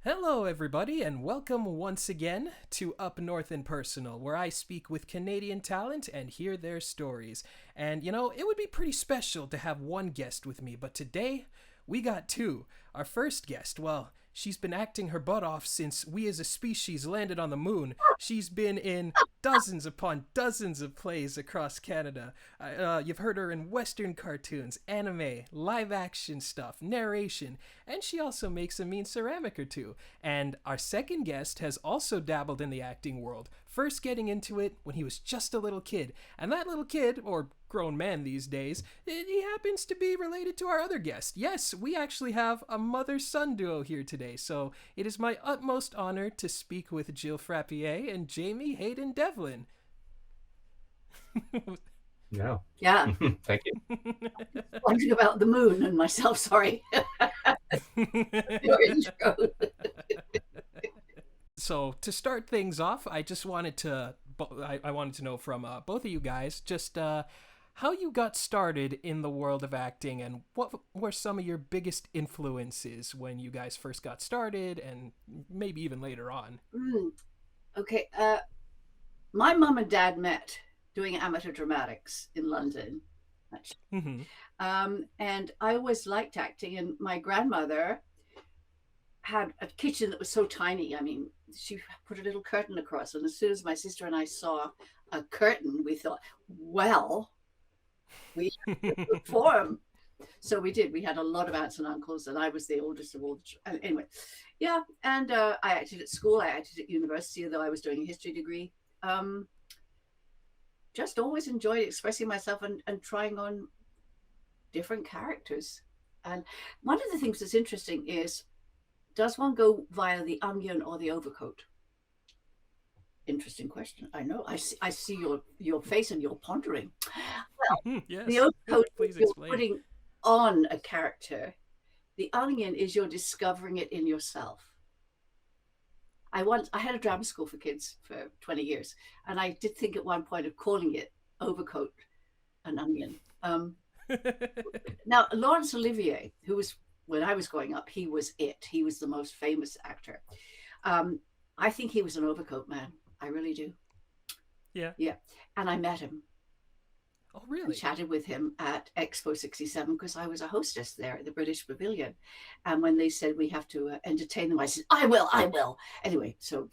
Hello, everybody, and welcome once again to Up North and Personal, where I speak with Canadian talent and hear their stories. And it would be pretty special to have one guest with me, but today we got two. Our first guest, well, she's been acting her butt off since we as a species landed on the moon. She's been in dozens upon dozens of plays across Canada. You've heard her in Western cartoons, anime, live action stuff, narration, and she also makes a mean ceramic or two. And our second guest has also dabbled in the acting world, first getting into it when he was just a little kid. And that little kid, or grown man these days, he happens to be related to our other guest. Yes, we actually have a mother-son duo here today, so it is my utmost honor to speak with Jill Frappier and Jamie Haydon-Devlin. No. Yeah. Thank you. Wondering about the moon and myself, sorry. Your intro. So to start things off, I just wanted to I wanted to know from both of you guys just how you got started in the world of acting and what were some of your biggest influences when you guys first got started and maybe even later on. Okay. My mum and dad met doing amateur dramatics in London. Mm-hmm. And I always liked acting, and my grandmother had a kitchen that was so tiny. I mean, she put a little curtain across, and as soon as my sister and I saw a curtain, we thought, well, we have to perform. So we did. We had a lot of aunts and uncles, and I was the oldest of all. Anyway, yeah. And I acted at school. I acted at university, although I was doing a history degree. Just always enjoyed expressing myself and trying on different characters. And one of the things that's interesting is, does one go via the onion or the overcoat? Interesting question. I know. I see your face and you're pondering. Well, Yes. the overcoat Please you're explain. putting on a character. The onion is you're discovering it in yourself. I had a drama school for kids for 20 years, and I did think at one point of calling it overcoat and onion. Now, Laurence Olivier, who was, when I was growing up, he was it. He was the most famous actor. I think he was an overcoat man. I really do. Yeah. Yeah. And I met him. Oh, I really? chatted with him at Expo 67 because I was a hostess there at the British Pavilion. And when they said we have to entertain them, I said, I will. Anyway, so,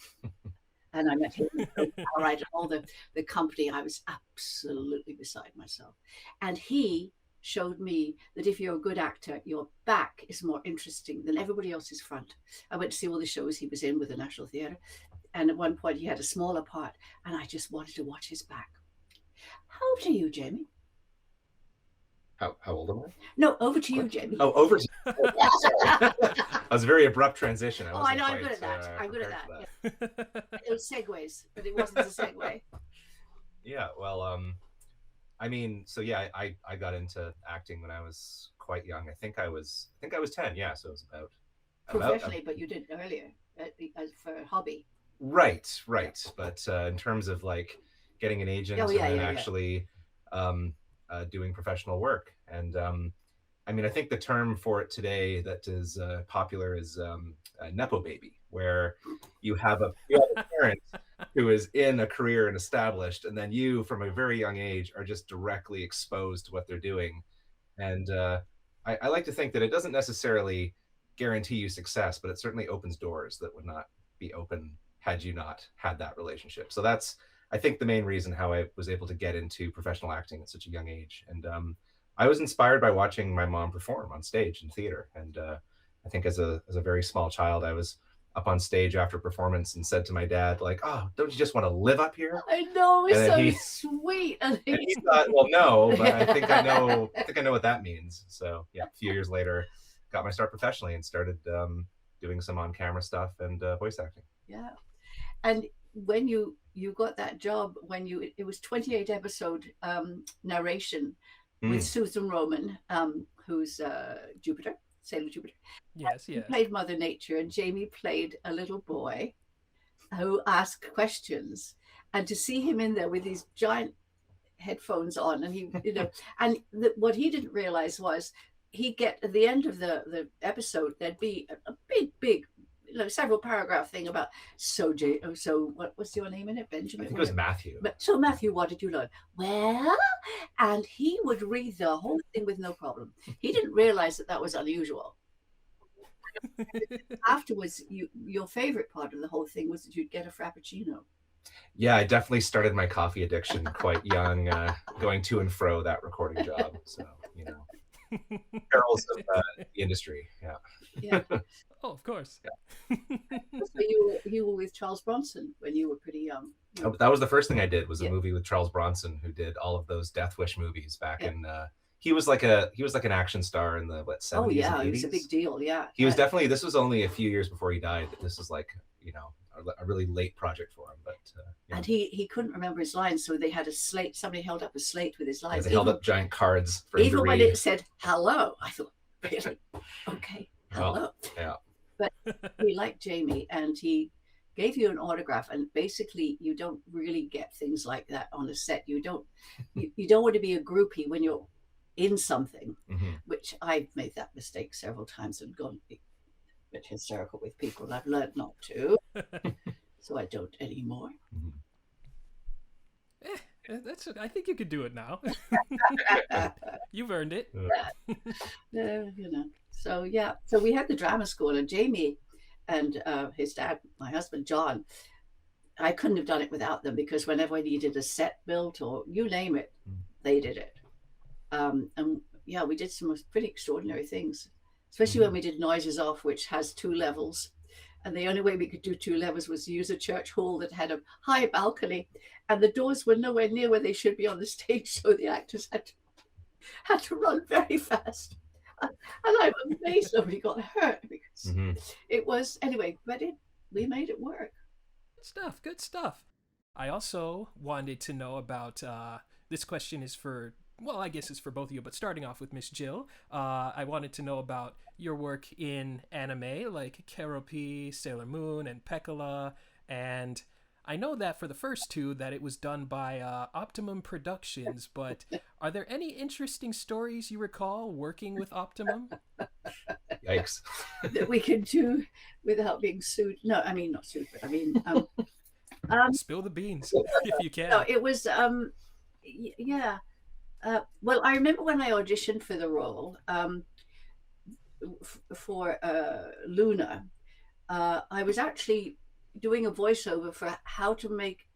and I met him, all right, and all the company. I was absolutely beside myself. And he showed me that if you're a good actor, your back is more interesting than everybody else's front. I went to see all the shows he was in with the National Theatre. And at one point he had a smaller part, and I just wanted to watch his back. How old are you, Jamie? How old am I? No, over to you, Jamie. Oh, over to That was a very abrupt transition. Oh, I know. I'm good at that. I'm good at that. Yeah. It was segues, but it wasn't a segue. Yeah. Well, I mean, so yeah, I got into acting when I was quite young. I think I was 10. Yeah. So it was about Professionally, but you did earlier for a hobby. Right. But in terms of like getting an agent and actually doing professional work. And I mean, I think the term for it today that is popular is Nepo baby, where you have a parent who is in a career and established, and then you, from a very young age, are just directly exposed to what they're doing. And I like to think that it doesn't necessarily guarantee you success, but it certainly opens doors that would not be open had you not had that relationship. So that's, I think, the main reason how I was able to get into professional acting at such a young age. And I was inspired by watching my mom perform on stage in theater. And I think as a very small child, I was up on stage after performance and said to my dad, like, "Oh, don't you just want to live up here?" I know, it's so sweet. And he thought, well, no, but I think I know what that means. So yeah, a few years later, got my start professionally and started doing some on-camera stuff and voice acting. Yeah. And when you got that job, it was 28 episode narration with Susan Roman, who's Jupiter, Sailor Jupiter. Yes. He played Mother Nature, and Jamie played a little boy who asked questions. And to see him in there with these giant headphones on, and he, and what he didn't realize was he'd get at the end of the episode, there'd be a big several paragraph thing about what was your name in it? Benjamin? I think it was Matthew. So Matthew, what did you learn? Well, and he would read the whole thing with no problem. He didn't realize that was unusual. Afterwards, your favorite part of the whole thing was that you'd get a Frappuccino. Yeah, I definitely started my coffee addiction quite young, going to and fro that recording job. So, perils of the industry. Yeah. Oh, of course. Yeah. So you were with Charles Bronson when you were pretty young. That was the first thing I did, was a movie with Charles Bronson, who did all of those Death Wish movies back in. He was like an action star in the 70s. Oh yeah, and 80s. It was a big deal. Yeah. He was definitely. This was only a few years before he died. This was like a really late project for him, but and he couldn't remember his lines, so they had a slate. Somebody held up a slate with his lines. They held up giant cards for him to read. Even when it said hello, I thought, really? Okay, hello. Well, yeah. But he liked Jamie, and he gave you an autograph. And basically, you don't really get things like that on a set. You don't want to be a groupie when you're in something, which I've made that mistake several times and gone a bit hysterical with people. I've learned not to, so I don't anymore. I think you could do it now. You've earned it. So yeah. So we had the drama school, and Jamie and his dad, my husband John, I couldn't have done it without them, because whenever I needed a set built or you name it, they did it. And yeah, we did some pretty extraordinary things, especially when we did Noises Off, which has 2 levels. And the only way we could do 2 levels was to use a church hall that had a high balcony, and the doors were nowhere near where they should be on the stage. So the actors had to run very fast. And I'm amazed nobody got hurt, because it was, anyway, but we made it work. Good stuff. I also wanted to know about, this question is for, well, I guess it's for both of you, but starting off with Miss Jill, I wanted to know about your work in anime, like Keroppi, Sailor Moon, and Pekala, and I know that for the first 2 that it was done by Optimum Productions, but are there any interesting stories you recall working with Optimum? Yikes. That we could do without being sued? No, I mean, not sued, but I mean... Spill the beans, if you can. No, it was, yeah. Well, I remember when I auditioned for the role for Luna, I was actually doing a voiceover for how to make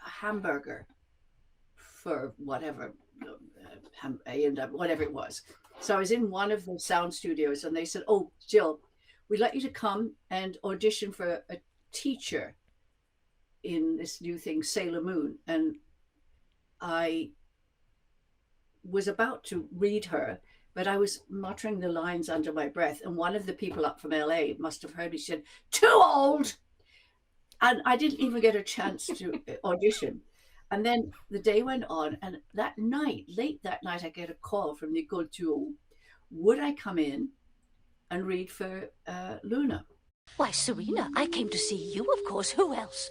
a hamburger for whatever, whatever it was. So I was in one of the sound studios, and they said, "Oh, Jill, we'd like you to come and audition for a teacher in this new thing, Sailor Moon." And I was about to read her, but I was muttering the lines under my breath, and one of the people up from LA must have heard me. She said, "Too old," and I didn't even get a chance to audition. And then the day went on, and late that night, I get a call from Nicole Tuo. Would I come in and read for Luna? Why, Serena, I came to see you, of course. Who else?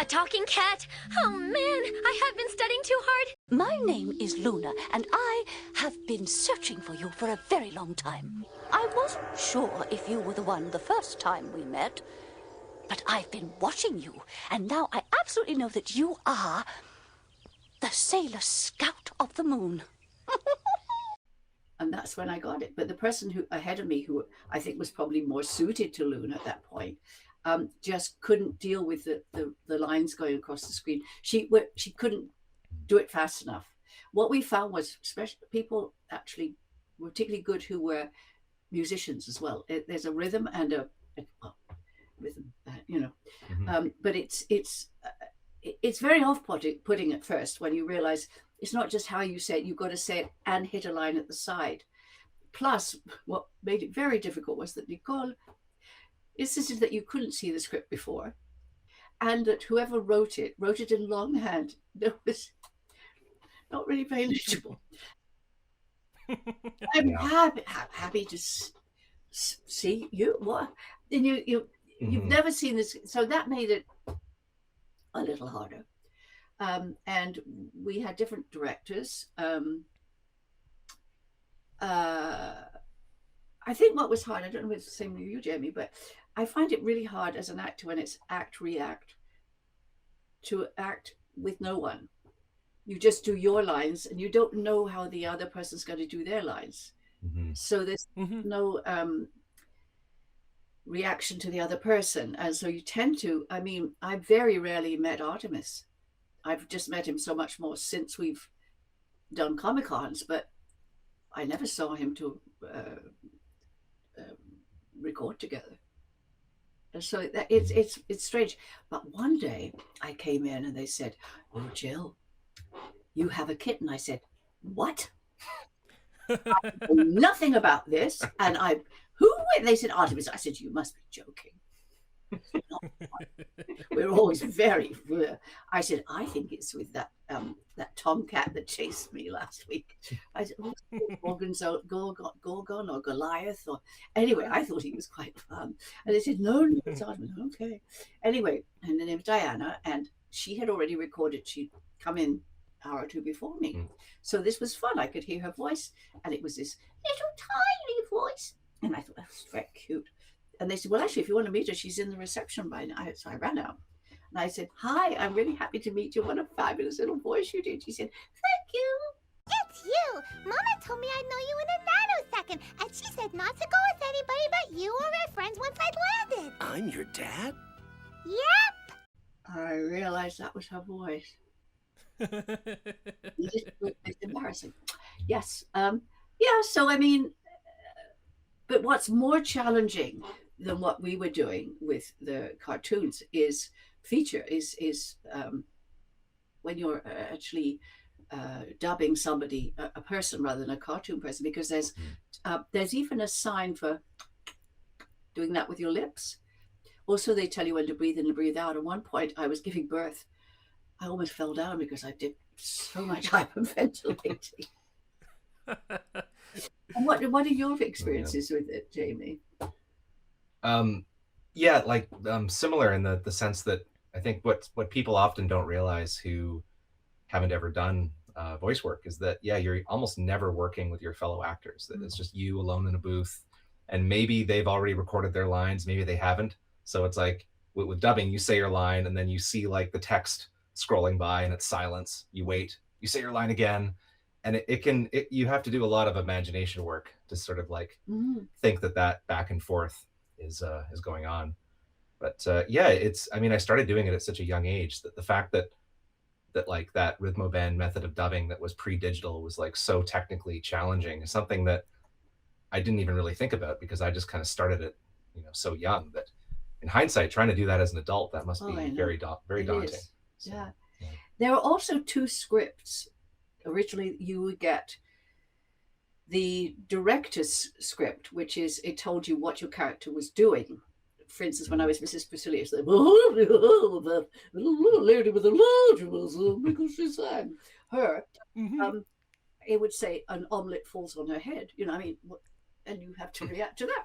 A talking cat? Oh, man, I have been studying too hard. My name is Luna, and I have been searching for you for a very long time. I wasn't sure if you were the one the first time we met, but I've been watching you, and now I absolutely know that you are the Sailor Scout of the Moon. And that's when I got it. But the person who ahead of me, who I think was probably more suited to Luna at that point, just couldn't deal with the lines going across the screen. She couldn't do it fast enough. What we found was, especially people actually were particularly good who were musicians as well. There's a rhythm and a rhythm, but it's very off-putting at first when you realize it's not just how you say it, you've got to say it and hit a line at the side. Plus, what made it very difficult was that Nicole insisted that you couldn't see the script before, and that whoever wrote it in longhand. That was not really very legible. I'm happy to see you. What? And you've never seen this, so that made it a little harder. And we had different directors. I think what was hard, I don't know if it's the same with you, Jamie, but I find it really hard as an actor when it's act react to act with no one. You just do your lines and you don't know how the other person's going to do their lines. So there's no reaction to the other person. And so you tend to, I mean, I very rarely met Artemis. I've just met him so much more since we've done Comic-Cons, but I never saw him to record together. And so it's strange. But one day I came in and they said, "Oh, Jill, you have a kitten." I said, "What?" I know nothing about this. And who? They said, "Artemis." I said, "You must be joking." We're always very. I said, "I think it's with that tomcat that chased me last week." I said, "Gorgon or Goliath or anyway." I thought he was quite fun, and they said, "No, it's Artemis." Okay. Anyway, and the name was Diana, and she had already recorded. She'd come in an hour or two before me, so this was fun. I could hear her voice, and it was this little tiny voice, and I thought that was very cute. And they said, "Well, actually, if you want to meet her, she's in the reception by now." So I ran out and I said, "Hi, I'm really happy to meet you. What a fabulous little voice you did." She said, "Thank you." It's you. Mama told me I'd know you in a nanosecond, and she said not to go with anybody but you or her friends once I'd landed. I'm your dad? Yep. I realized that was her voice. It's embarrassing. Yes. Yeah. So, I mean, but what's more challenging than what we were doing with the cartoons is when you're actually dubbing somebody, a person rather than a cartoon person, because there's even a sign for doing that with your lips. Also, they tell you when to breathe in and breathe out. At one point, I was giving birth. I almost fell down because I did so much hyperventilating. And what are your experiences with it, Jamie? Yeah, like similar in the sense that I think what people often don't realize who haven't ever done voice work is that, yeah, you're almost never working with your fellow actors. That it's just you alone in a booth, and maybe they've already recorded their lines, maybe they haven't. So it's like with dubbing, you say your line and then you see like the text scrolling by and it's silence. You wait, you say your line again. And you have to do a lot of imagination work to sort of like think that back and forth is going on. But yeah, I started doing it at such a young age that the fact that like that rhythmoband method of dubbing that was pre-digital was like so technically challenging is something that I didn't even really think about because I just kind of started it, so young that in hindsight, trying to do that as an adult, that must be very daunting. So, yeah. There are also two scripts. Originally, you would get the director's script, which is it told you what your character was doing. For instance, when I was Mrs. Priscilla, it's like, the little lady with the large because she sang her. It would say an omelette falls on her head. And you have to react to that.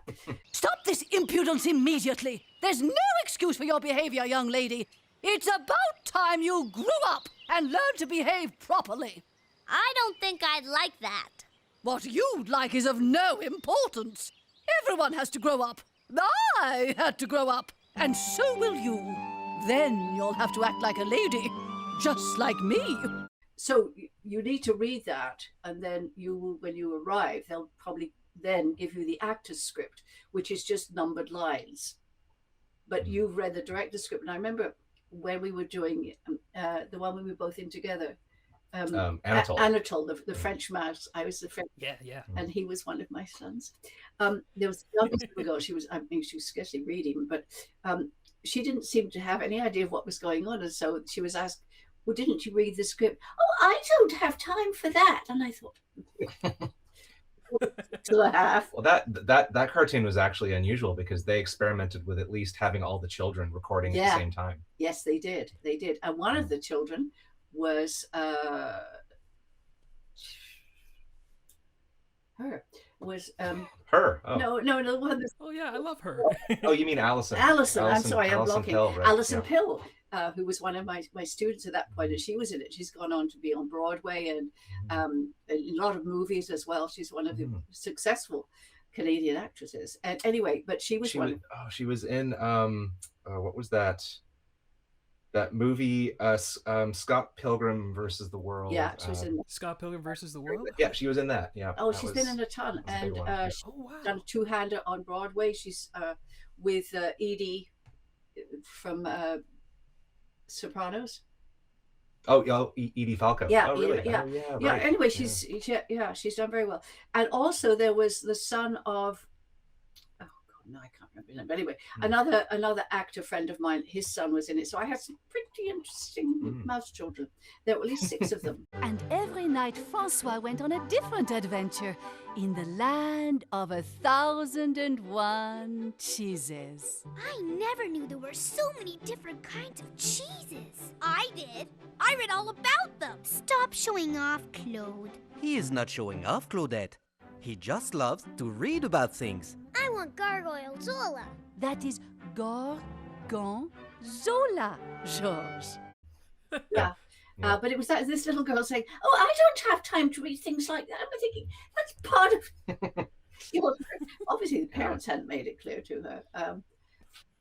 Stop this impudence immediately. There's no excuse for your behavior, young lady. It's about time you grew up and learned to behave properly. I don't think I'd like that. What you'd like is of no importance. Everyone has to grow up. I had to grow up, and so will you. Then you'll have to act like a lady, just like me. So you need to read that, and then when you arrive, they'll probably then give you the actor's script, which is just numbered lines. But you've read the director's script, and I remember when we were doing the one we were both in together. Anatole, the French mouse. I was the French, yeah, and he was one of my sons. There was the youngest girl. She was scarcely reading, but she didn't seem to have any idea of what was going on, and so she was asked, "Well, didn't you read the script?" "Oh, I don't have time for that." And I thought, to a half. Well, that cartoon was actually unusual because they experimented with at least having all the children recording at the same time. Yes, they did. And one of the children was her oh. No, the one that's, oh yeah, I love her. Oh, you mean Alyson. I'm sorry, I'm blocking Pill, right? Alyson Pill, who was one of my students at that point, and she was in it. She's gone on to be on Broadway and a lot of movies as well. She's one of the successful Canadian actresses. And anyway, but she was one. She was in what was that? That movie, Scott Pilgrim versus the World. Yeah, she was in Scott Pilgrim versus the World. Yeah, she was in that. Yeah. Oh, she's been in a ton, and she's done a two-hander on Broadway. She's with Edie from Sopranos. Oh, Edie Falco. Yeah, oh, really? Yeah. Right. Anyway, she's done very well. And also there was the son of, oh God, no, I can't remember his name. But anyway, another actor friend of mine, his son was in it. So I had some pretty interesting mouse children. There were at least 6 of them. And every night, Francois went on a different adventure in the land of 1,001 cheeses. I never knew there were so many different kinds of cheeses. I did. I read all about them. Stop showing off, Claude. He is not showing off, Claudette. He just loves to read about things. I want Gargoylezola. That is Gorgonzola, Georges. Yeah. But it was this little girl saying, "Oh, I don't have time to read things like that." I'm thinking that's part of. Obviously, the parents hadn't made it clear to her.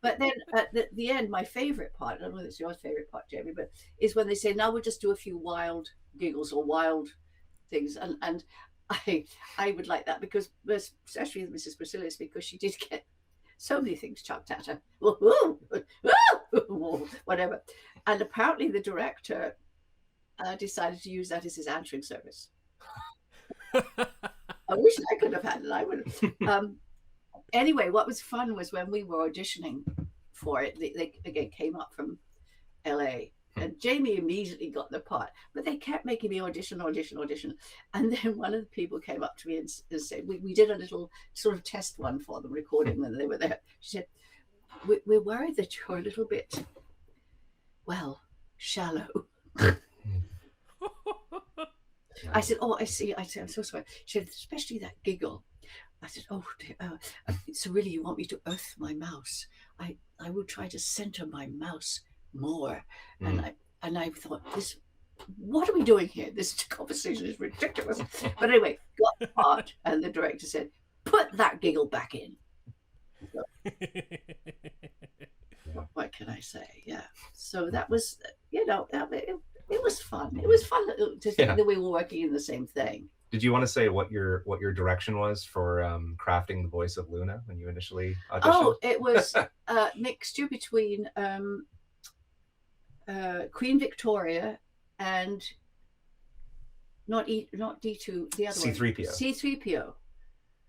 But then at the end, my favorite part, I don't know if it's your favorite part, Jamie, but is when they say, "Now we'll just do a few wild giggles or wild things," and I would like that because, especially with Mrs. Basilius, because she did get so many things chucked at her, whatever, and apparently the director decided to use that as his answering service. I wish I could have had it. I would have. Anyway, what was fun was when we were auditioning for it. They again came up from LA, and Jamie immediately got the part, but they kept making me audition. And then one of the people came up to me and said, we did a little sort of test one for them, recording when they were there. She said, we're worried that you're a little bit, well, shallow. I said, "Oh, I see." I said, "I'm so sorry." She said, "Especially that giggle." I said, "Oh, dear. So really you want me to earth my mouse? I will try to center my mouse more." And I thought, what are we doing here? This conversation is ridiculous. But anyway, got the part, and the director said, "Put that giggle back in." So, what can I say? Yeah. So that was, it was fun. It was fun to think that we were working in the same thing. Did you want to say what your direction was for crafting the voice of Luna when you initially auditioned? Oh, it was a mixture between Queen Victoria and not D2, the other C-3PO. one. C-3PO.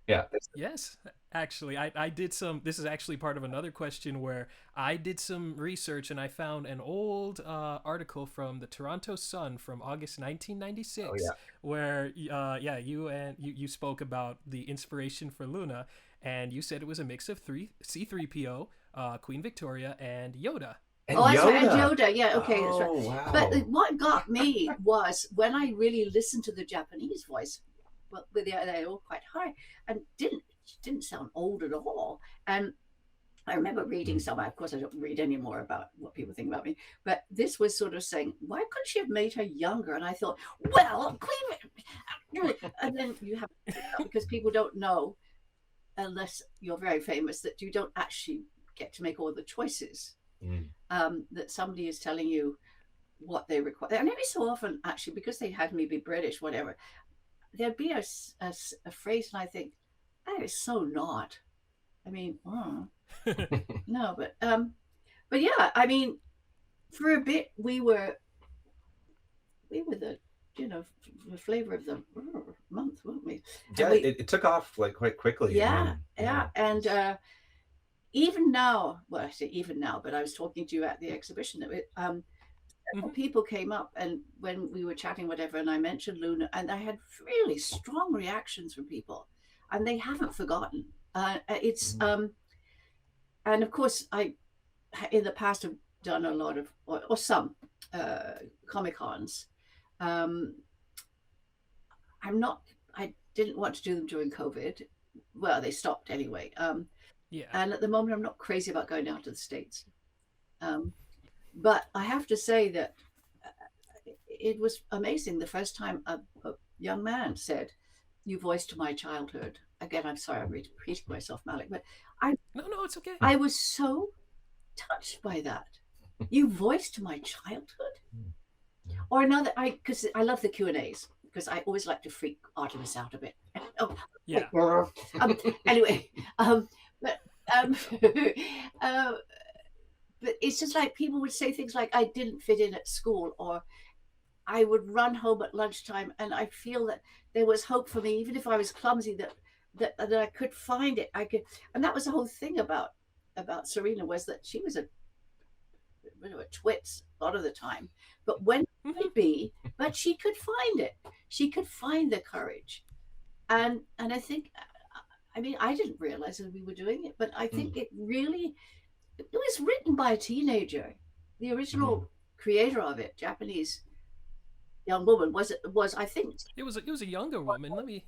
Yeah. Yes, actually, I did some. This is actually part of another question where I did some research and I found an old article from the Toronto Sun from August 1996, where you spoke about the inspiration for Luna, and you said it was a mix of C-3PO, Queen Victoria, and Yoda. And Yoda. Yeah, okay, that's right. Wow. But what got me was when I really listened to the Japanese voice. Well, they were quite high and didn't sound old at all. And I remember reading somewhere, of course I don't read anymore about what people think about me, but this was sort of saying, why couldn't she have made her younger? And I thought, well, Queen, and then you have, because people don't know, unless you're very famous, that you don't actually get to make all the choices. That somebody is telling you what they require. And every so often, actually, because they had me be British, whatever, there'd be a phrase, and I think, that is so not. I mean, no, but yeah, I mean, for a bit we were the the flavor of the month, weren't we? Yeah, it took off like quite quickly. Yeah. And even now, well, I say even now, but I was talking to you at the exhibition that people came up, and when we were chatting, whatever, and I mentioned Luna, and I had really strong reactions from people, and they haven't forgotten. It's and of course, I in the past have done a lot of or some Comic-Cons. I didn't want to do them during COVID. Well, they stopped anyway. And at the moment, I'm not crazy about going down to the States. But I have to say that it was amazing the first time a young man said, "You voiced my childhood." again, I'm sorry, I'm repeating myself, Malik, but No, it's okay. I was so touched by that. You voiced my childhood. Or another, because I love the Q&As, because I always like to freak Artemis out a bit. Yeah. Anyway, but but it's just like people would say things like, I didn't fit in at school, or I would run home at lunchtime, and I feel that there was hope for me, even if I was clumsy, that I could find it. I could, and that was the whole thing about Serena, was that she was a twits a lot of the time, but when it could be, but she could find it. She could find the courage, and I think, I mean, I didn't realize that we were doing it, but I think it was written by a teenager. The original creator of it, Japanese young woman, was I think it was a younger woman. Let me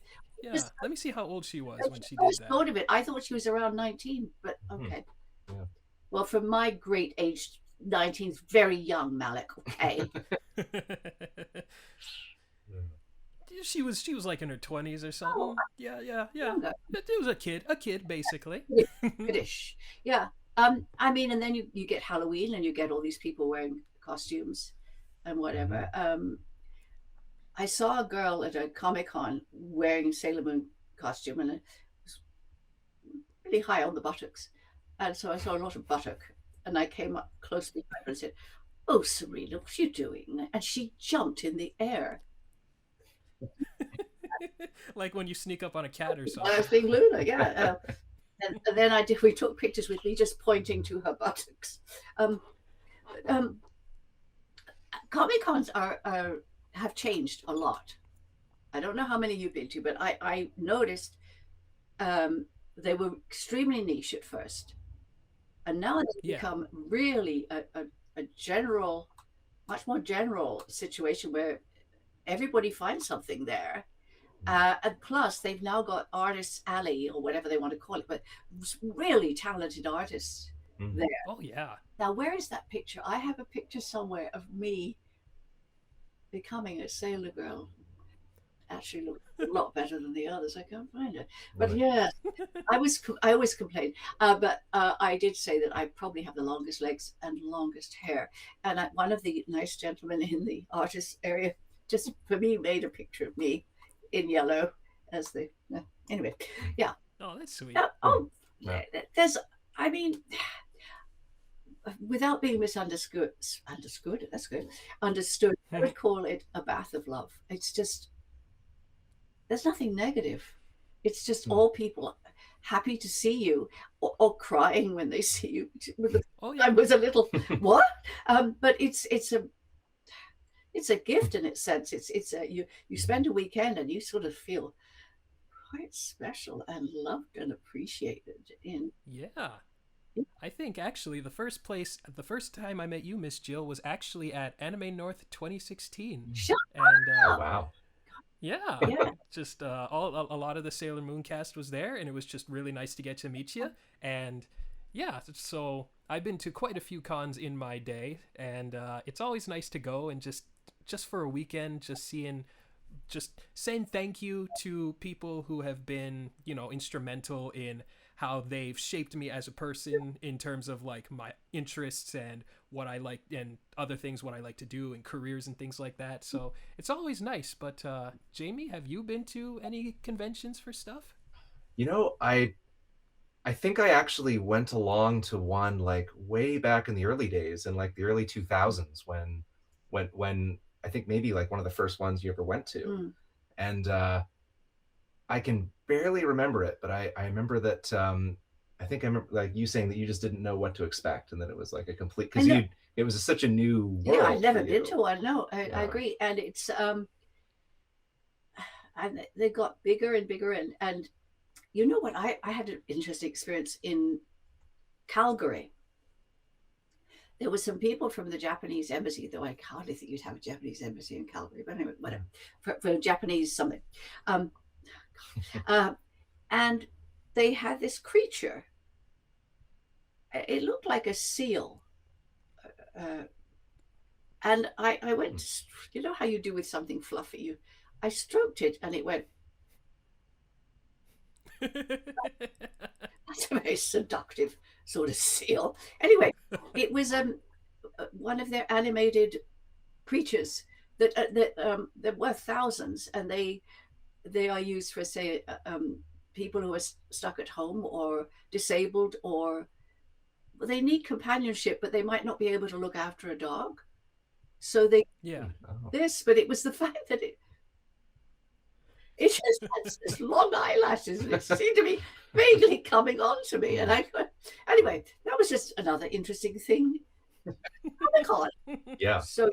see how old she was when she I did that. thought of it. I thought she was around 19, but okay. Yeah. Well, for my great age, 19 is very young, Malik. Okay. She was like in her 20s or something. Oh, yeah. It was a kid basically. Kiddish. Yeah. I mean, and then you get Halloween, and you get all these people wearing costumes and whatever. I saw a girl at a Comic-Con wearing Sailor Moon costume, and it was really high on the buttocks. And so I saw a lot of buttock, and I came up close behind her and said, "Oh, Serena, what are you doing?" And she jumped in the air. Like when you sneak up on a cat or something. I was being Luna, yeah. And then we took pictures with me just pointing to her buttocks. Comic-Cons have changed a lot. I don't know how many you've been to, but I noticed they were extremely niche at first, and now they've become really a general, much more general situation where everybody finds something there. And plus, they've now got Artists Alley, or whatever they want to call it, but really talented artists there. Oh, yeah. Now, where is that picture? I have a picture somewhere of me becoming a sailor girl. Actually looked a lot better than the others. I can't find it. But yeah, I always complain. But I did say that I probably have the longest legs and longest hair. And one of the nice gentlemen in the artist area, just for me, made a picture of me in yellow as the anyway. Yeah. Oh, that's sweet. There's, I mean, without being understood, that's good. Understood, I would call it a bath of love. It's just, there's nothing negative. It's just all people happy to see you, or crying when they see you. I was a little what? But it's a gift in its sense. You spend a weekend and you sort of feel quite special and loved and appreciated in. Yeah. I think actually the first time I met you, Miss Jill, was actually at Anime North 2016. Shut up! Wow. Yeah. Just a lot of the Sailor Moon cast was there, and it was just really nice to get to meet you. And yeah, so I've been to quite a few cons in my day, and it's always nice to go and just for a weekend, just saying thank you to people who have been, instrumental in how they've shaped me as a person in terms of like my interests and what I like and other things, what I like to do and careers and things like that. So it's always nice. But Jamie, have you been to any conventions for stuff? I think I actually went along to one like way back in the early days, in like the early 2000s, when I think maybe like one of the first ones you ever went to. And I can barely remember it, but I remember that I think I remember like you saying that you just didn't know what to expect, and that it was like a complete, because it was such a new world. Yeah, I'd never been to one. No, I agree. And it's and they got bigger and bigger, and you know what? I had an interesting experience in Calgary. There were some people from the Japanese embassy, though I hardly think you'd have a Japanese embassy in Calgary, but anyway, whatever, for Japanese something. And they had this creature. It looked like a seal. And I went, you know how you do with something fluffy? I stroked it and it went. That's a very seductive sort of seal. Anyway, it was one of their animated creatures that were thousands, and they are used for, say, people who are stuck at home or disabled, or they need companionship, but they might not be able to look after a dog. So they this, but it was the fact that it just had this long eyelashes, and it seemed to be vaguely coming on to me. And anyway, that was just another interesting thing. Comic-Con. Yeah. So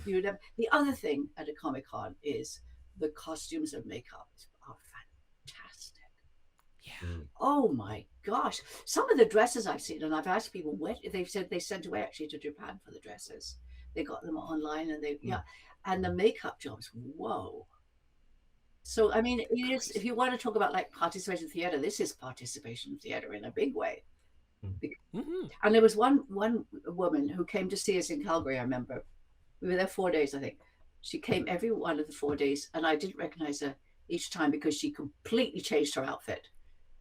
you never. The other thing at a Comic-Con is the costumes and makeup are fantastic. Yeah. Oh my gosh. Some of the dresses I've seen, and I've asked people where they've said they sent away actually to Japan for the dresses. They got them online, and and the makeup jobs. Whoa. So I mean, it is, if you want to talk about like participation theater, this is participation theater in a big way. Mm-hmm. And there was one woman who came to see us in Calgary. I remember we were there 4 days, I think. She came every one of the 4 days, and I didn't recognize her each time because she completely changed her outfit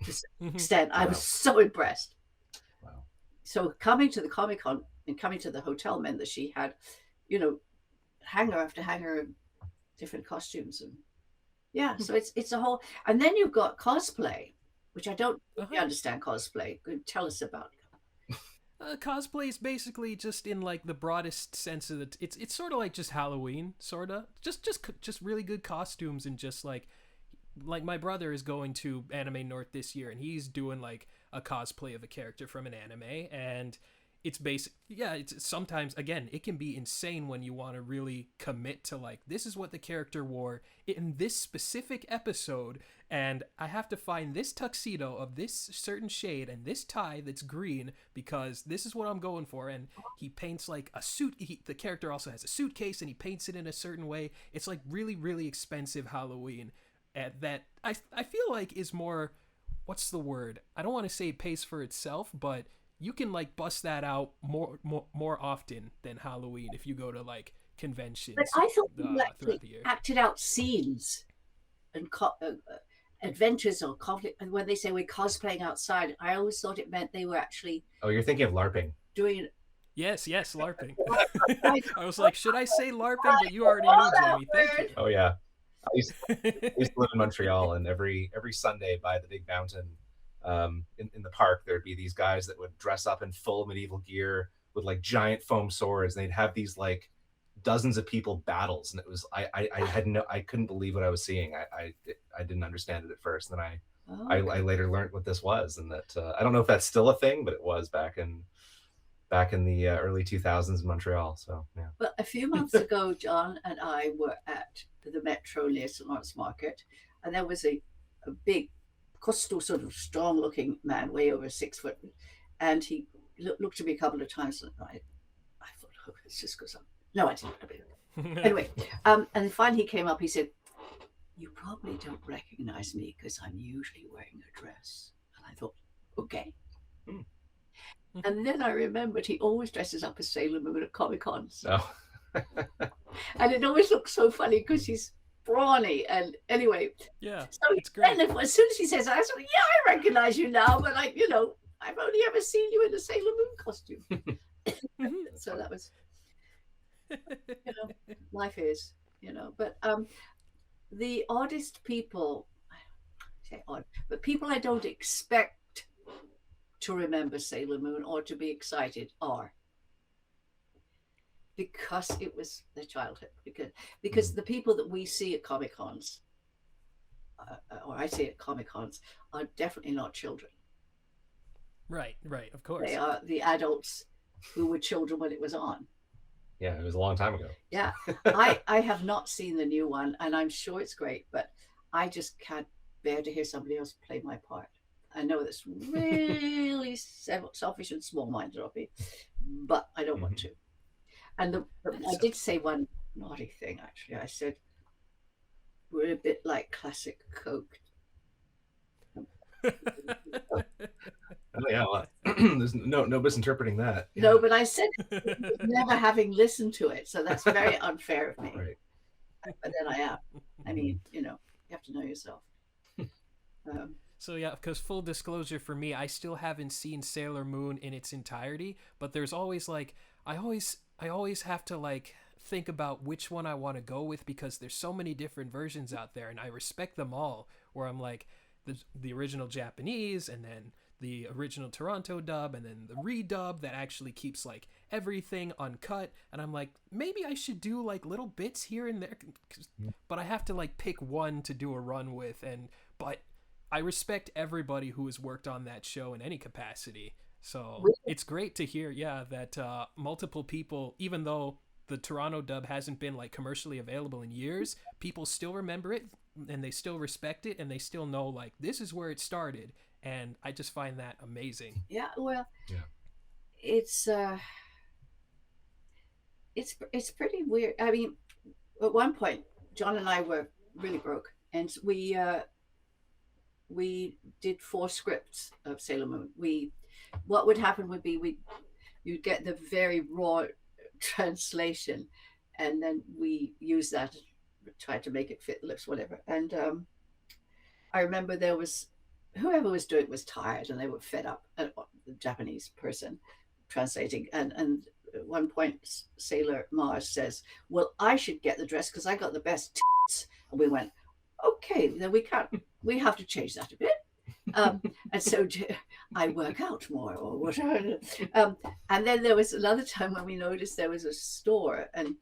to some extent. I was so impressed. Wow. So coming to the Comic-Con and coming to the hotel meant that she had, hanger after hanger of different costumes, and so it's a whole. And then you've got cosplay, which I don't really understand. Cosplay, tell us about it. Cosplay is basically just in like the broadest sense of it's sort of like just Halloween, sort of just really good costumes, and just like my brother is going to Anime North this year, and he's doing like a cosplay of a character from an anime, and it's basic. Yeah, it's sometimes, again, it can be insane when you want to really commit to like, this is what the character wore in this specific episode, and I have to find this tuxedo of this certain shade and this tie that's green because this is what I'm going for. And he paints like a suit. The character also has a suitcase, and he paints it in a certain way. It's like really, really expensive Halloween that I feel like is more, what's the word? I don't want to say it pays for itself, but you can like bust that out more often than Halloween if you go to like conventions. But I thought you actually acted out scenes and adventures or conflict. And when they say we're cosplaying outside, I always thought it meant they were actually. Oh, you're thinking of LARPing. Doing it. Yes, LARPing. I was like, should I say LARPing? But you already knew, Jamie. Thank you. Oh yeah, I used to live in Montreal, and every Sunday by the big mountain. In the park, there'd be these guys that would dress up in full medieval gear with like giant foam swords, and they'd have these like dozens of people battles, and it was I couldn't believe what I was seeing. I didn't understand it at first, and then I later learned what this was, and that I don't know if that's still a thing, but it was back in the early 2000s in Montreal. So yeah. But a few months ago, John and I were at the Metro near St. Lawrence Market, and there was a big coastal, sort of strong-looking man, way over 6 foot, and he looked at me a couple of times, and I thought, oh, it's just because no, I didn't. Anyway, and then finally he came up. He said, "You probably don't recognize me because I'm usually wearing a dress." And I thought, okay. And then I remembered he always dresses up as Sailor Moon at Comic-Cons. Oh. And it always looks so funny because he's brawny, and anyway, so it's great. And as soon as he says that, I said, I recognize you now, but I've only ever seen you in a Sailor Moon costume. So that was, life is, but the oddest people, I say odd, but people I don't expect to remember Sailor Moon or to be excited are, because it was their childhood, because the people that we see at Comic-Cons, or I see at Comic-Cons, are definitely not children. Right, of course. They are the adults who were children when it was on. Yeah, it was a long time ago. Yeah, I have not seen the new one, and I'm sure it's great, but I just can't bear to hear somebody else play my part. I know that's really selfish and small-minded of me, but I don't want to. And I did say one naughty thing, actually. I said, we're a bit like classic Coke. Oh, yeah, well, there's no misinterpreting that. Yeah. No, but I said never having listened to it, so that's very unfair of me. Right. But then I am. I mean, you have to know yourself. So yeah, because full disclosure for me, I still haven't seen Sailor Moon in its entirety, but there's always like I always have to like think about which one I want to go with because there's so many different versions out there and I respect them all, where I'm like the original Japanese and then the original Toronto dub and then the redub that actually keeps like everything uncut, and I'm like, maybe I should do like little bits here and there, but I have to like pick one to do a run with. But I respect everybody who has worked on that show in any capacity, so it's great to hear that multiple people, even though the Toronto dub hasn't been like commercially available in years, people still remember it and they still respect it and they still know like this is where it started, and I just find that amazing. Yeah, well, it's pretty weird. I mean, at one point, John and I were really broke, and we did 4 scripts of Sailor Moon. What would happen would be you'd get the very raw translation, and then we use that, try to make it fit the lips, whatever. And I remember there was whoever was doing it was tired, and they were fed up. The Japanese person translating, and at one point Sailor Mars says, "Well, I should get the dress because I got the best tits." And we went, "Okay, then we have to change that a bit." And so I work out more or whatever. And then there was another time when we noticed there was a store, and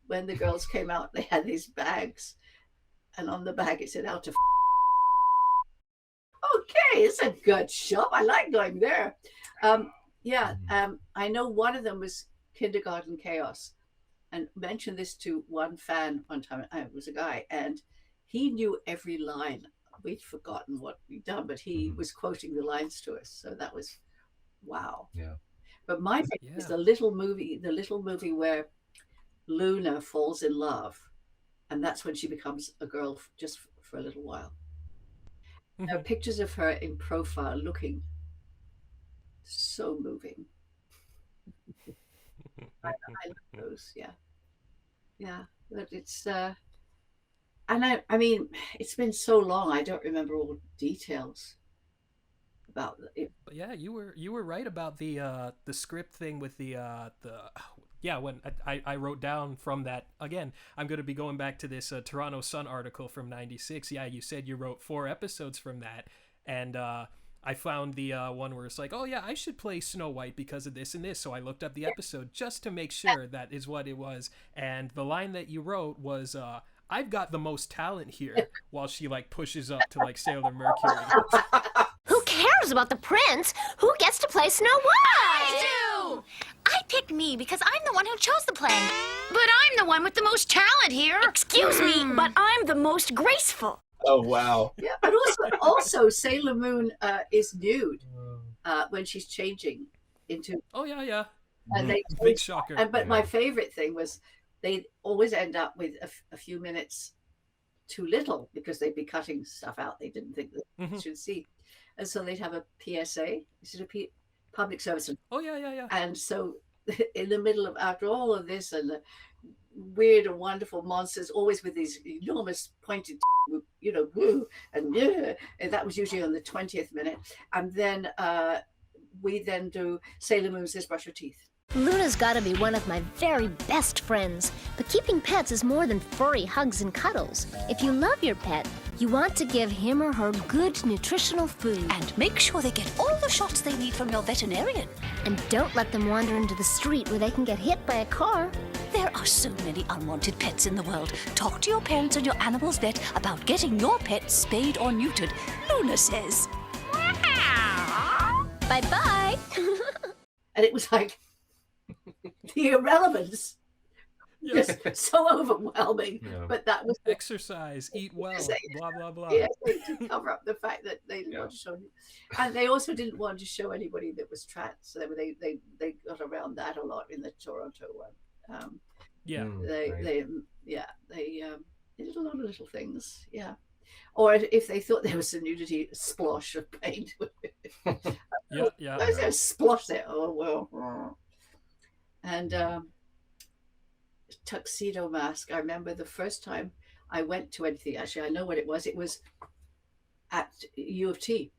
when the girls came out, they had these bags, and on the bag it said "How to." Okay, it's a good shop. I like going there. I know one of them was Kindergarten Chaos, and mentioned this to one fan one time. It was a guy, and he knew every line. We'd forgotten what we'd done, but he was quoting the lines to us. So that was wow. Yeah. But my favorite is the little movie where Luna falls in love, and that's when she becomes a girl just for a little while. There are pictures of her in profile looking so moving. I love those, yeah. But it's and I mean, it's been so long. I don't remember all the details about it. But yeah, you were right about the script thing with the when I wrote down from that, again, I'm going to be going back to this Toronto Sun article from 96. Yeah, you said you wrote 4 episodes from that, and I found the one where it's like, oh yeah, I should play Snow White because of this and this, so I looked up the episode just to make sure that is what it was, and the line that you wrote was, I've got the most talent here, while she like pushes up to like Sailor Mercury. Who cares about the prince? Who gets to play Snow White? I do! I picked me because I'm the one who chose the play. But I'm the one with the most talent here. Excuse me, but I'm the most graceful. Oh, wow. Yeah, but also Sailor Moon is nude when she's changing into. Oh yeah. And they big shocker. But my favorite thing was they always end up with a few minutes too little because they'd be cutting stuff out they didn't think that they should see, and so they'd have a PSA. Is it a public service? Oh yeah. And so in the middle of, after all of this and the weird and wonderful monsters, always with these enormous pointed, woo, and that was usually on the 20th minute. And then we then do Sailor Moon Says Brush Your Teeth. Luna's gotta be one of my very best friends, but keeping pets is more than furry hugs and cuddles. If you love your pet, you want to give him or her good nutritional food. And make sure they get all the shots they need from your veterinarian. And don't let them wander into the street where they can get hit by a car. There are so many unwanted pets in the world. Talk to your parents and your animal's vet about getting your pet spayed or neutered. Luna says. Bye-bye. And it was like, the irrelevance just so overwhelming. But that was exercise, eat well, blah blah blah. Yeah, to cover up the fact that they didn't want to show, and they also didn't want to show anybody that was trans. So they got around that a lot in the Toronto one. They did a lot of little things. Yeah. Or if they thought there was a nudity, splosh of paint. There's a splosh there. Oh well. And tuxedo mask. I remember the first time I went to anything. Actually, I know what it was. It was at U of T.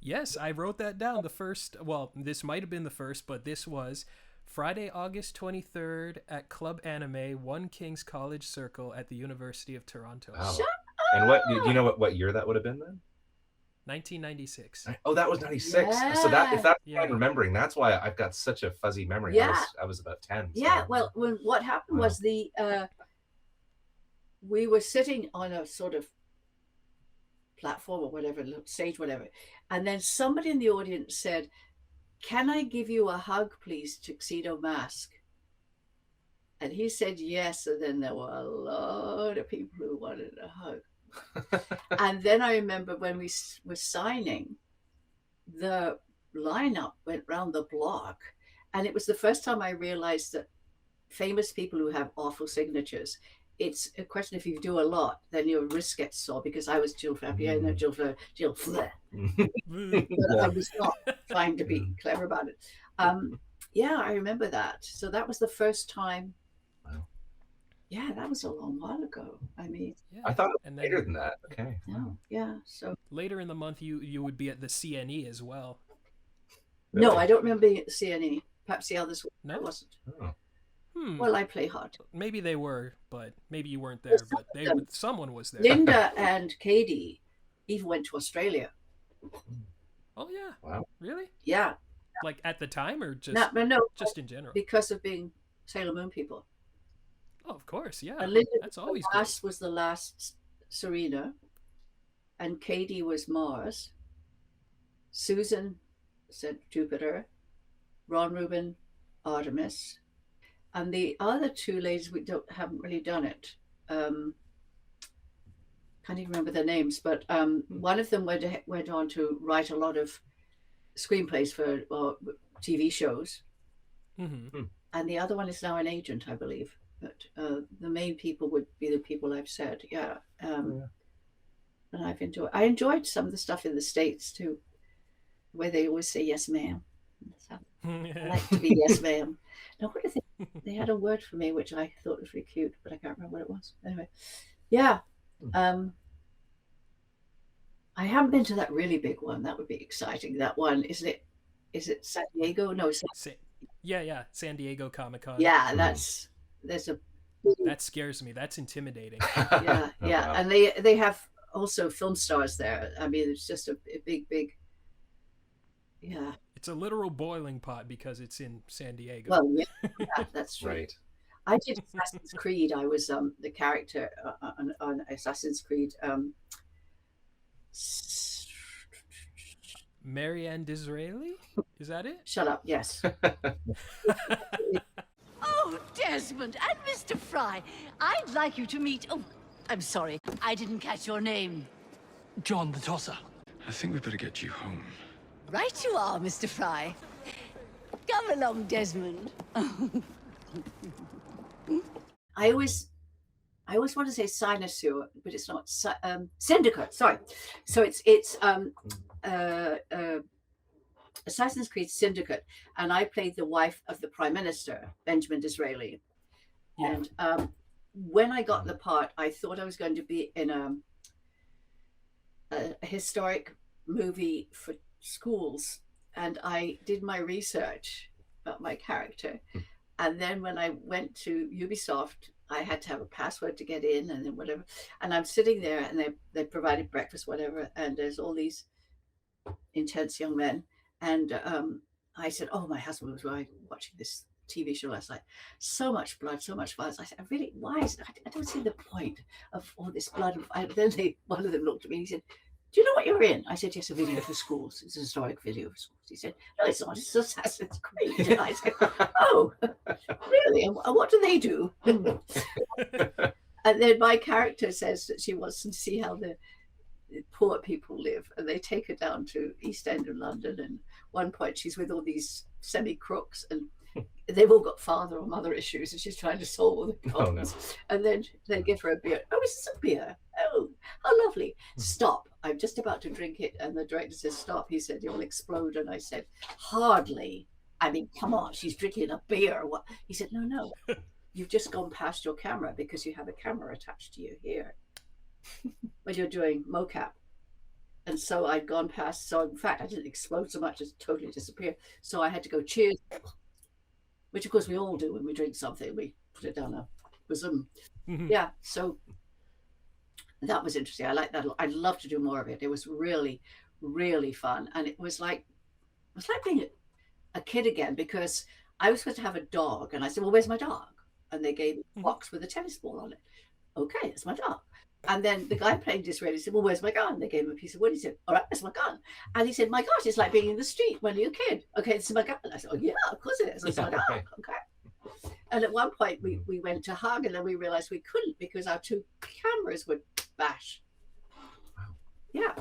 Yes, I wrote that down. The first, well, this might have been the first, but this was Friday, August 23rd at Club Anime, One King's College Circle at the University of Toronto. Wow. And what do you know what year that would have been then? 1996. Oh, that was 96. Yeah. So that if that's Yeah. what I'm remembering, that's why I've got such a fuzzy memory. Yeah. I was about 10. So. Yeah, well, what happened was we were sitting on a sort of platform or whatever, stage, whatever, and then somebody in the audience said, "Can I give you a hug, please, Tuxedo Mask?" And he said yes, and then there were a lot of people who wanted a hug. And then I remember when we were signing, the lineup went round the block, and it was the first time I realized that famous people who have awful signatures, it's a question if you do a lot, then your wrist gets sore, because I was Jill Frappier, no, Jill Frappier. But I was not trying to be clever about it. Yeah, I remember that. So that was the first time. Wow. Yeah, that was a long while ago. I mean, Yeah. I thought it was And later then than that. Okay. no, yeah. So later in the month, you would be at the CNE as well. no, Really? I don't remember being at the CNE. Perhaps the others No? wasn't. Oh. Well, I play hard. Maybe they were, but maybe you weren't there. But someone was there. Linda and Katie even went to Australia. Oh yeah. Wow. Really? Yeah. Like at the time, or just No, just in general? because of being Sailor Moon people. Oh, of course, yeah. And Linda That's always was the last Serena, and Katie was Mars. Susan said Jupiter, Ron Rubin, Artemis, and the other two ladies haven't really done it. Can't even remember their names, but one of them went on to write a lot of screenplays for TV shows, Mm-hmm. and the other one is now an agent, I believe. But the main people would be the people I've said, yeah. And I enjoyed some of the stuff in the States too, where they always say yes, ma'am. So I like to be yes, ma'am. Now, what do they had a word for me which I thought was really cute, but I can't remember what it was. Anyway, yeah. I haven't been to that really big one. That would be exciting. That one, isn't it? Is it San Diego? No, Yeah, San Diego Comic-Con. yeah, That scares me. That's intimidating. yeah, yeah. Wow. And they have also film stars there. I mean, it's just a big, yeah. It's a literal boiling pot because it's in San Diego. Well, yeah, that's true. Right. I did Assassin's Creed. I was the character on Assassin's Creed. Marianne Disraeli? Is that it? Shut up. Yes. Oh, Desmond and Mr. Fry, I'd like you to meet... Oh, I'm sorry, I didn't catch your name. John the Tosser. I think we better get you home. Right you are, Mr. Fry. Come along, Desmond. I always want to say Cynosure, but it's not. Syndicate. Sorry. So it's Assassin's Creed Syndicate, and I played the wife of the Prime Minister, Benjamin Disraeli. Yeah. And when I got the part, I thought I was going to be in a historic movie for schools, and I did my research about my character. And then when I went to Ubisoft, I had to have a password to get in, and then whatever. And I'm sitting there, and they provided breakfast, whatever. And there's all these intense young men. And I said, "Oh, my husband was watching this TV show last night. So much blood, so much violence." I said, why is it? I don't see the point of all this blood." And then one of them looked at me and he said, "Do you know what you're in?" I said, "Yes, a video for schools. It's a historic video for schools." He said, "No, it's not. It's Assassin's Creed." And I said, "Oh, really? And what do they do?" And then my character says that she wants to see how the poor people live, and they take her down to East End of London. And one point she's with all these semi-crooks, and they've all got father or mother issues, and she's trying to solve all the problems. And then they give her a beer. "Oh, is this a beer? Oh, how lovely. Stop. I'm just about to drink it." And the director says, "Stop." He said, "You'll explode." And I said, "Hardly. I mean, come on, she's drinking a beer." What? He said, No. You've just gone past your camera because you have a camera attached to you here. when you're doing mocap. And so I'd gone past. So in fact, I didn't explode so much as totally disappear. So I had to go cheers, which of course we all do when we drink something. We put it down our bosom. Yeah. So that was interesting. I like that. I'd love to do more of it. It was really, really fun, and it was like being a kid again, because I was supposed to have a dog, and I said, "Well, where's my dog?" And they gave me a box with a tennis ball on it. Okay, it's my dog. And then the guy playing disraeli said, "Well, where's my gun?" They gave him a piece of wood. He said, "All right, where's my gun?" And he said, "My gosh, it's like being in the street when you're a kid. Okay, this is my gun." I said, "Oh yeah, of course it is. It's my dog." Okay. And at one point we went to hug, and then we realized we couldn't because our two cameras would bash. Yeah.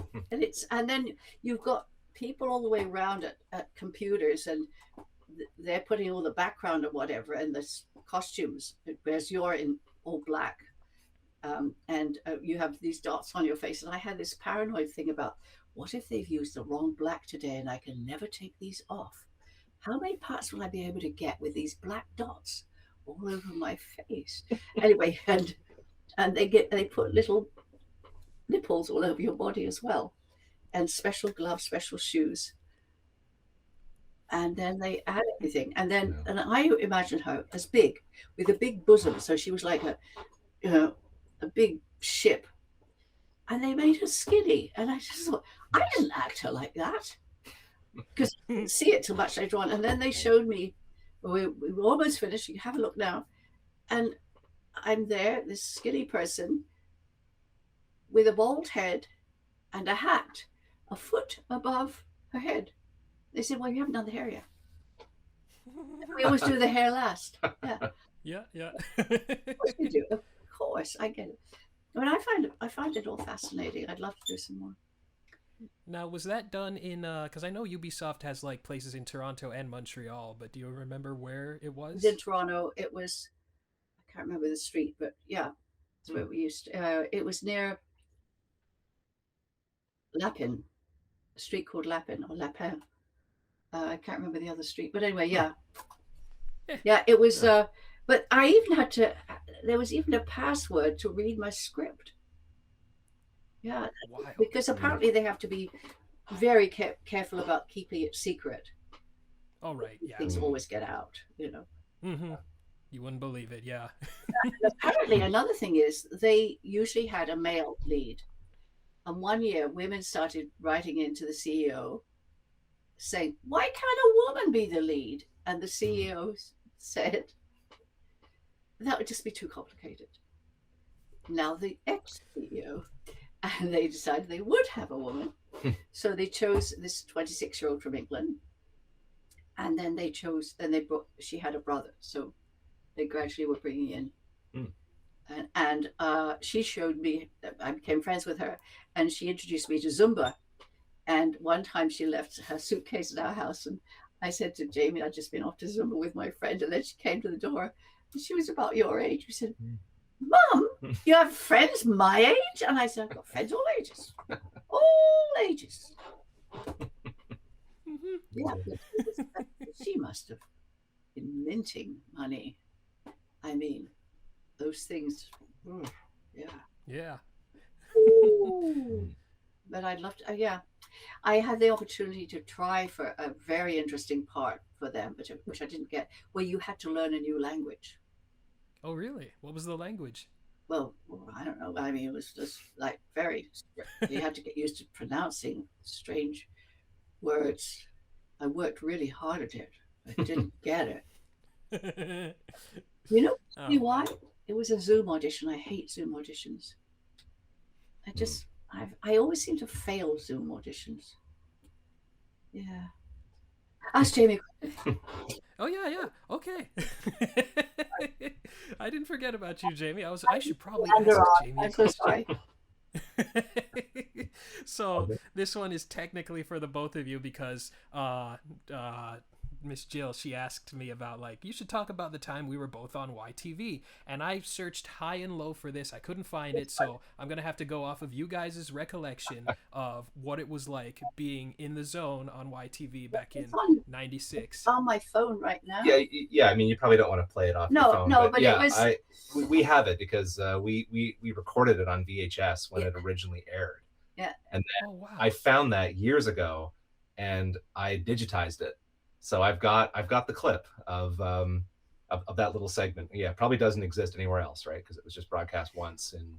And then you've got people all the way around at computers, and they're putting all the background or whatever and the costumes, whereas you're in all black. And you have these dots on your face. And I had this paranoid thing about, what if they've used the wrong black today and I can never take these off? How many parts will I be able to get with these black dots all over my face? Anyway, and they put little nipples all over your body as well, and special gloves, special shoes. And then they add everything. And then and I imagined her as big, with a big bosom. So she was like a big ship, and they made her skinny, and I just thought, I didn't act her like that, because I didn't see it till much later on. And then they showed me, we were almost finished, you can have a look now, and I'm there, this skinny person with a bald head and a hat a foot above her head. They said, "Well, you haven't done the hair yet." We always do the hair last. Yeah. Of course we do. Of course, I get it. I mean, I find it all fascinating. I'd love to do some more. Now, was that done in? Because I know Ubisoft has like places in Toronto and Montreal, but do you remember where it was? In Toronto, it was. I can't remember the street, but yeah, that's where we used to. It was near Lapin, a street called Lapin or Lapin. I can't remember the other street, but anyway, yeah. It was. But I even had to. There was even a password to read my script. Yeah, Wild. Because apparently they have to be very careful about keeping it secret. Oh right, yeah. Things always get out, Mm-hmm. You wouldn't believe it, yeah. Apparently, another thing is they usually had a male lead, and one year women started writing into the CEO saying, "Why can't a woman be the lead?" And the CEO said, "That would just be too complicated." Now the ex-CEO, and they decided they would have a woman. So they chose this 26-year-old from England. And then she had a brother. So they gradually were bringing in. And she showed me, I became friends with her, and she introduced me to Zumba. And one time she left her suitcase at our house, and I said to Jamie, I'd just been off to Zumba with my friend, and then she came to the door, and she was about your age. We said, "Mum, you have friends my age?" And I said, "I've got friends all ages. All ages." Yeah, she must have been minting money. I mean, those things, Yeah. But I'd love to, I had the opportunity to try for a very interesting part for them, which I didn't get, where you had to learn a new language. Oh, really? What was the language? Well, I don't know. I mean, it was just like very, you had to get used to pronouncing strange words. I worked really hard at it. I didn't get it. You know why? It was a Zoom audition. I hate Zoom auditions. I always seem to fail Zoom auditions. Yeah. Ask Jamie. Oh yeah. Okay. I didn't forget about you, Jamie. I should probably ask Jamie. I'm so sorry. So this one is technically for the both of you because Miss Jill, she asked me about, like, you should talk about the time we were both on YTV. And I searched high and low for this. I couldn't find it, so I'm going to have to go off of you guys' recollection of what it was like being in the zone on YTV back in 96. On my phone right now. Yeah. I mean, you probably don't want to play it off your phone. But yeah, it was... we have it because we recorded it on VHS when it originally aired. Yeah. And then I found that years ago, and I digitized it. So I've got the clip of that little segment. Yeah, it probably doesn't exist anywhere else, right? Because it was just broadcast once in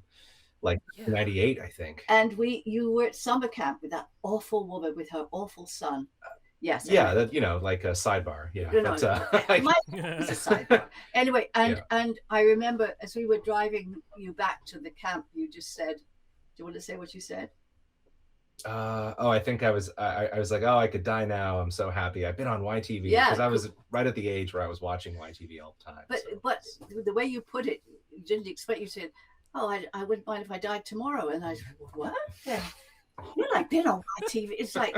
like 98, I think. And you were at summer camp with that awful woman with her awful son. Yes. Yeah, anyway. That, you know, like a sidebar. Yeah. It was a sidebar. Anyway, and I remember as we were driving you back to the camp, you just said, "Do you want to say what you said?" I think I was like, oh, I could die now. I'm so happy. I've been on YTV because I was right at the age where I was watching YTV all the time. But the way you put it, you didn't expect. You said, "Oh, I wouldn't mind if I died tomorrow," and I said, "What? You're like been on YTV." It's like,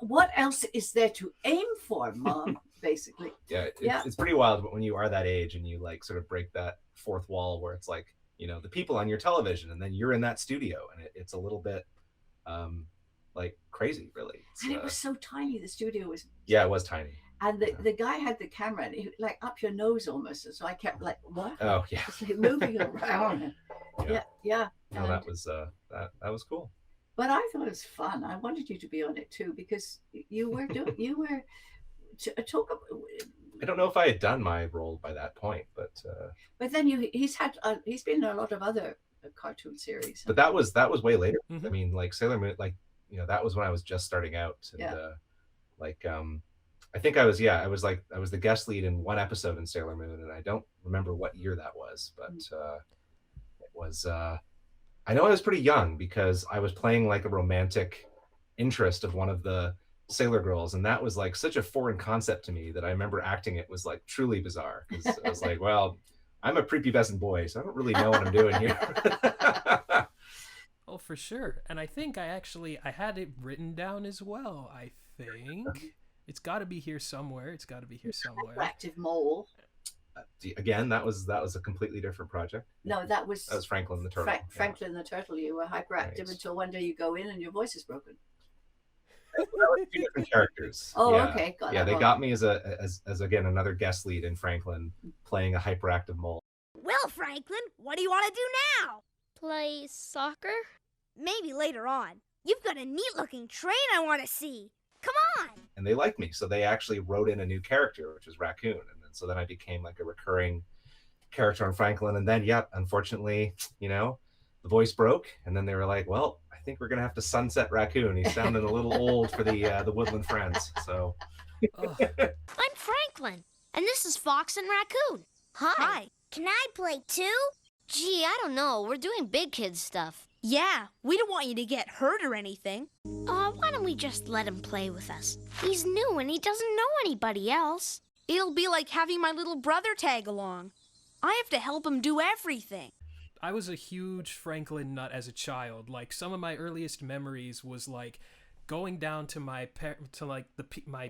what else is there to aim for, Mom? Basically. Yeah, it's pretty wild when you are that age and you like sort of break that fourth wall where it's like, you know, the people on your television and then you're in that studio and it's a little bit like crazy, really. And it was so tiny. The studio was. Yeah, it was tiny. And the guy had the camera, and he, like up your nose almost. So I kept like, what? Oh yeah. Just, like, moving around. Yeah. No, that was cool. But I thought it was fun. I wanted you to be on it too because you were talk about. I don't know if I had done my role by that point, but then he's been in a lot of other cartoon series. But that was way later. I mean, like Sailor Moon, like, you know, that was when I was just starting out. And, I think I was the guest lead in one episode in Sailor Moon, and I don't remember what year that was, but it was. I know I was pretty young because I was playing like a romantic interest of one of the Sailor girls, and that was like such a foreign concept to me that I remember acting it was like truly bizarre because I was like, well, I'm a prepubescent boy, so I don't really know what I'm doing here. Oh, for sure. And I think I had it written down as well. I think it's got to be here somewhere. Active mole. Again, that was a completely different project. No, that was Franklin the Turtle. Franklin the Turtle. You were hyperactive until one day you go in and your voice is broken. That was two different characters. Oh, yeah. Okay. They got me as again another guest lead in Franklin playing a hyperactive mole. Well, Franklin, what do you want to do now? Play soccer? Maybe later on. You've got a neat-looking train I want to see. Come on! And they liked me, so they actually wrote in a new character, which was Raccoon. And so then I became like a recurring character on Franklin. And then, unfortunately, you know, the voice broke. And then they were like, well, I think we're going to have to sunset Raccoon. He's sounding a little old for the Woodland Friends. So. I'm Franklin, and this is Fox and Raccoon. Hi. Can I play too? Gee, I don't know. We're doing big kid stuff. Yeah, we don't want you to get hurt or anything. Why don't we just let him play with us? He's new and he doesn't know anybody else. It'll be like having my little brother tag along. I have to help him do everything. I was a huge Franklin nut as a child. Like, some of my earliest memories was like going down to my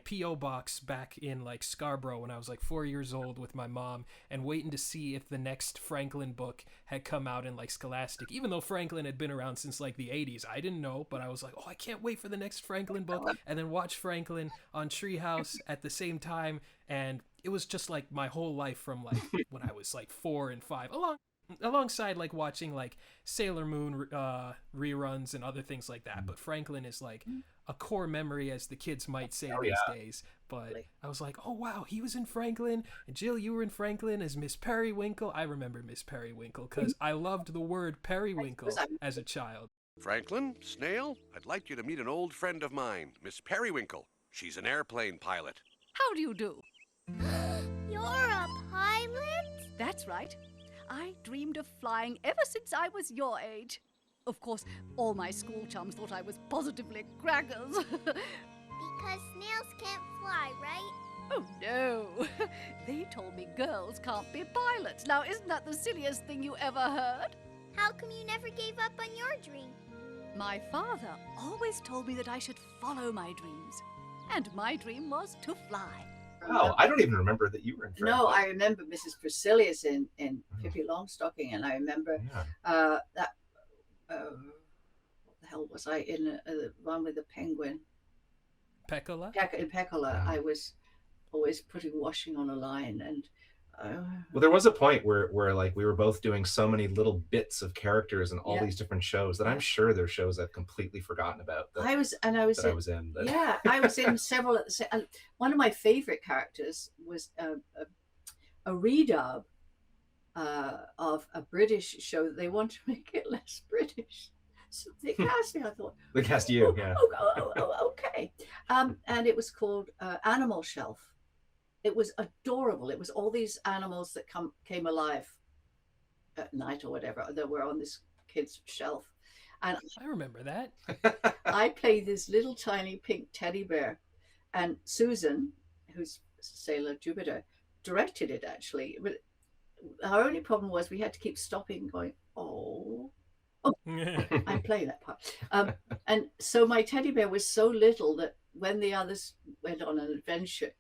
P.O. box back in like Scarborough when I was like 4 years old with my mom and waiting to see if the next Franklin book had come out in like Scholastic. Even though Franklin had been around since like the 80s, I didn't know, but I was like, oh, I can't wait for the next Franklin book, and then watch Franklin on Treehouse at the same time. And it was just like my whole life from like when I was like 4 and 5 alongside like watching like Sailor Moon reruns and other things like that. But Franklin is like a core memory, as the kids might say these days. But I was like, oh wow, he was in Franklin, and Jill, you were in Franklin as Miss Periwinkle. I remember Miss Periwinkle because I loved the word periwinkle as a child. Franklin, Snail, I'd like you to meet an old friend of mine, Miss Periwinkle. She's an airplane pilot. How do you do? You're a pilot? That's right. I dreamed of flying ever since I was your age. Of course, all my school chums thought I was positively crackers. Because snails can't fly, right? Oh, no. They told me girls can't be pilots. Now, isn't that the silliest thing you ever heard? How come you never gave up on your dream? My father always told me that I should follow my dreams. And my dream was to fly. Wow, I don't even remember that you were in Friends. No, I remember Mrs. Priscillia's in Pippi Longstocking, and I remember that. What the hell was I in? The one with the penguin. Peccola? In Peccola, I was always putting washing on a line, and well, there was a point where like we were both doing so many little bits of characters in all these different shows that I'm sure there's shows I've completely forgotten about. I was in. Yeah, I was in several. One of my favorite characters was a redub of a British show. They want to make it less British. So they cast me. I thought they cast you, okay. And it was called Animal Shelf. It was adorable. It was all these animals that came alive at night or whatever that were on this kid's shelf. And I remember that. I played this little tiny pink teddy bear, and Susan, who's Sailor Jupiter, directed it actually. But our only problem was we had to keep stopping and going, oh, I'm playing that part. And so my teddy bear was so little that when the others went on an adventure,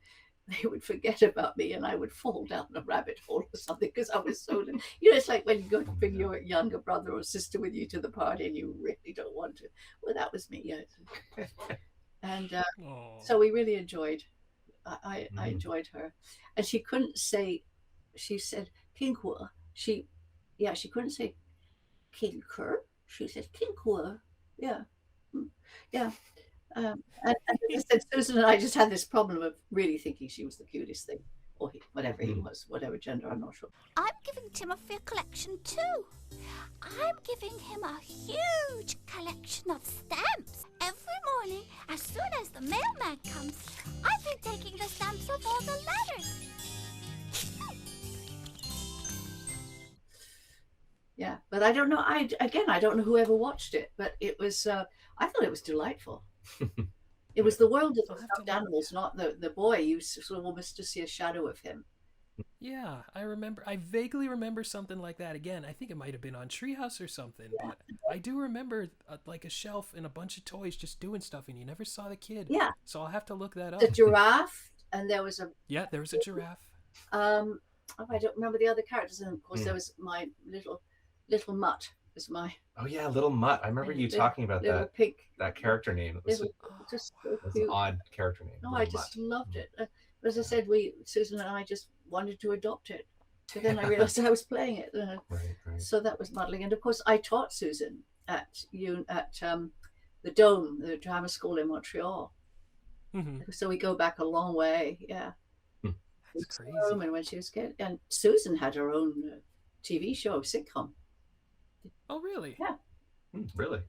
they would forget about me and I would fall down a rabbit hole or something because I was so little. You know, it's like when you go to bring your younger brother or sister with you to the party and you really don't want to. Well, that was me. Yeah. And so we really enjoyed. I enjoyed her, and she couldn't say. She said Kinkur. She couldn't say Kinkur. She said Kinkur. Yeah. And as I said, Susan and I just had this problem of really thinking she was the cutest thing, or whatever he was, whatever gender, I'm not sure. I'm giving Timothy a collection too. I'm giving him a huge collection of stamps. Every morning, as soon as the mailman comes, I've been taking the stamps of all the letters. Yeah, but I don't know. I don't know who ever watched it, but it was. I thought it was delightful. It was the world of the stuffed animals, not the boy. You sort of almost just see a shadow of him. Yeah, I vaguely remember something like that. Again, I think it might have been on Treehouse or something, but I do remember like a shelf and a bunch of toys just doing stuff, and you never saw the kid. Yeah. So I'll have to look that up. The giraffe, and there was a... Yeah, there was a giraffe. I don't remember the other characters, and of course there was my little mutt. Was my... Oh yeah, Little Mutt. I remember you talking about that. Pink, that character name. It was just an odd character name. No, I just loved it. As I said, Susan and I just wanted to adopt it. But then I realized I was playing it. Right. So that was modeling. And of course, I taught Susan at the Dome, the drama school in Montreal. Mm-hmm. So we go back a long way. Yeah. That's crazy. And when she was kid, and Susan had her own TV show, sitcom. Oh, really? Yeah. Really?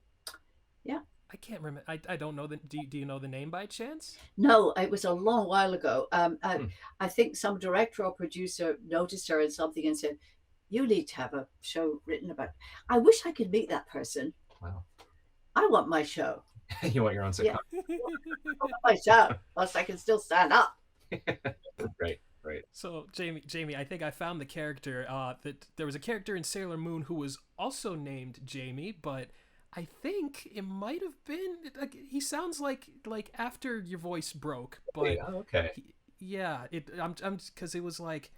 Yeah. I can't remember. I don't know. Do you know the name by chance? No, it was a long while ago. I think some director or producer noticed her in something and said, "You need to have a show written about." I wish I could meet that person. Wow. I want my show. You want your own sitcom? Yeah. I want my show. Plus, I can still stand up. Right. So Jamie, I think I found the character. That there was a character in Sailor Moon who was also named Jamie, but I think it might have been. He sounds like after your voice broke, but okay. I'm because it was like,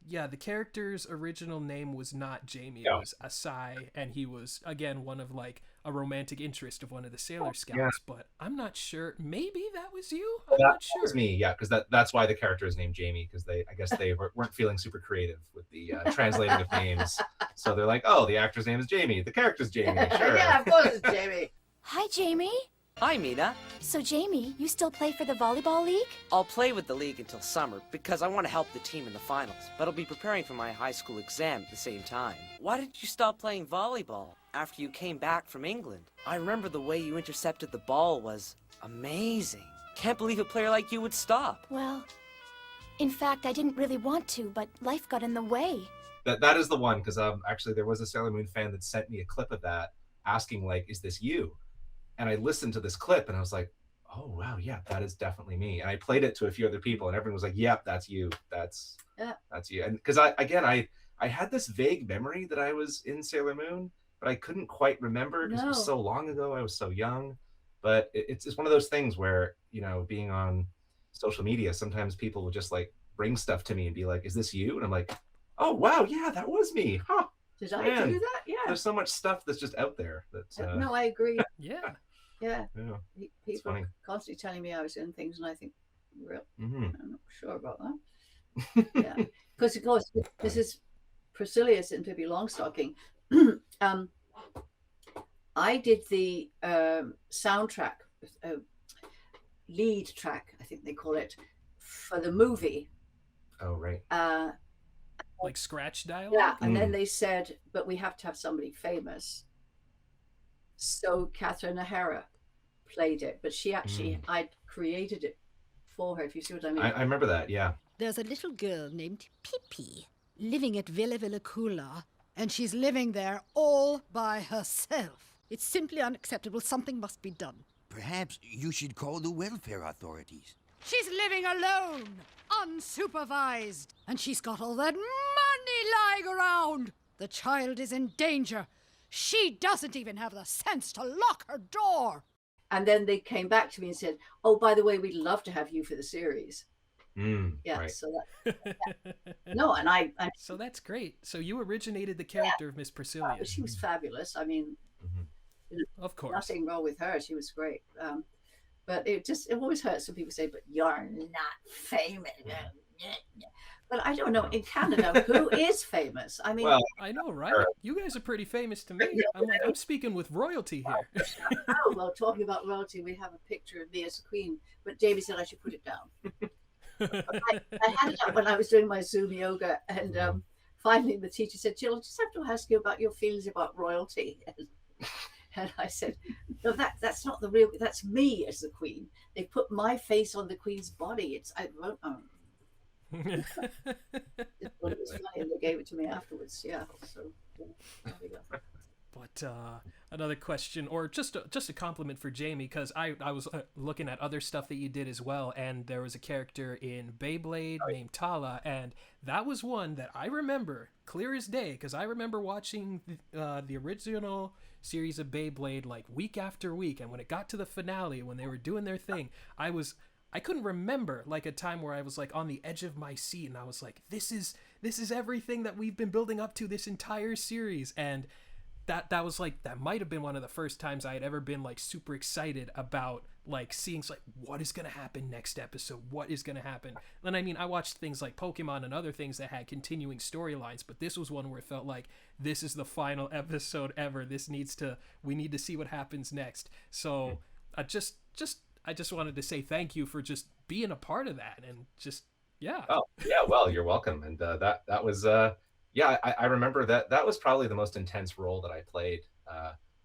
yeah, the character's original name was not Jamie. No. It was Asai, and he was again one of like a romantic interest of one of the Sailor Scouts. Yeah. But I'm not sure. Maybe that was you. Well, I'm not sure. That was me. Yeah, because that's why the character is named Jamie, because I guess they weren't feeling super creative with the translating of names. So they're like, oh, the actor's name is Jamie. The character's Jamie. Sure. Yeah, of course it's Jamie. Hi, Jamie. Hi, Mina. So, Jamie, you still play for the volleyball league? I'll play with the league until summer because I want to help the team in the finals, but I'll be preparing for my high school exam at the same time. Why did you stop playing volleyball after you came back from England? I remember the way you intercepted the ball was amazing. Can't believe a player like you would stop. Well, in fact, I didn't really want to, but life got in the way. That is the one, because actually there was a Sailor Moon fan that sent me a clip of that asking, like, is this you? And I listened to this clip and I was like, oh, wow, yeah, that is definitely me. And I played it to a few other people and everyone was like, yep, that's you. That's you. And because I had this vague memory that I was in Sailor Moon, but I couldn't quite remember because it was so long ago. I was so young. But it's one of those things where, you know, being on social media, sometimes people will just like bring stuff to me and be like, is this you? And I'm like, oh wow, yeah, that was me. Huh. Did I do that? Yeah. There's so much stuff that's just out there that no, I agree. Yeah. Yeah. People are constantly telling me I was doing things, and I think, real, I'm not sure about that. Yeah. Because of course, this is Priscillius and Pippi Longstocking. I did the soundtrack, lead track, I think they call it, for the movie. Oh, right. Like scratch dialogue? Yeah, and then they said, but we have to have somebody famous. So Catherine O'Hara played it, but she actually, I created it for her, if you see what I mean. I remember that, yeah. There's a little girl named Pippi living at Villa Villacula, and she's living there all by herself. It's simply unacceptable. Something must be done. Perhaps you should call the welfare authorities. She's living alone, unsupervised, and she's got all that money lying around. The child is in danger. She doesn't even have the sense to lock her door. And then they came back to me and said, oh, by the way, we'd love to have you for the series. Yeah, right. so that no, and I so that's great. So you originated the character of Miss Priscillius. She was fabulous. I mean, of course, nothing wrong with her. She was great. But it always hurts when people say, but you're not famous. But I don't know, in Canada, who is famous? I mean, I know, right? You guys are pretty famous to me. I'm speaking with royalty here. Oh, well, talking about royalty, we have a picture of me as a queen, but Jamie said I should put it down. I had it up when I was doing my Zoom yoga, and finally the teacher said, Jill, I just have to ask you about your feelings about royalty. And I said, no, that's not the real, that's me as the queen. They put my face on the queen's body. I wrote it was funny, and they gave it to me afterwards. Yeah, so there we go. But another question, or just a compliment for Jamie, because I was looking at other stuff that you did as well, and there was a character in Beyblade named Tala, and that was one that I remember clear as day, because I remember watching the original series of Beyblade like week after week, and when it got to the finale, when they were doing their thing, I couldn't remember like a time where I was like on the edge of my seat, and I was like, this is everything that we've been building up to this entire series. And that was like, that might have been one of the first times I had ever been like super excited about like seeing like what is going to happen next episode, what is going to happen. And I mean, I watched things like Pokemon and other things that had continuing storylines, but this was one where it felt like this is the final episode ever. We need to see what happens next. So I just wanted to say thank you for just being a part of that, and just Oh yeah, well, you're welcome. And that was I remember that was probably the most intense role that I played,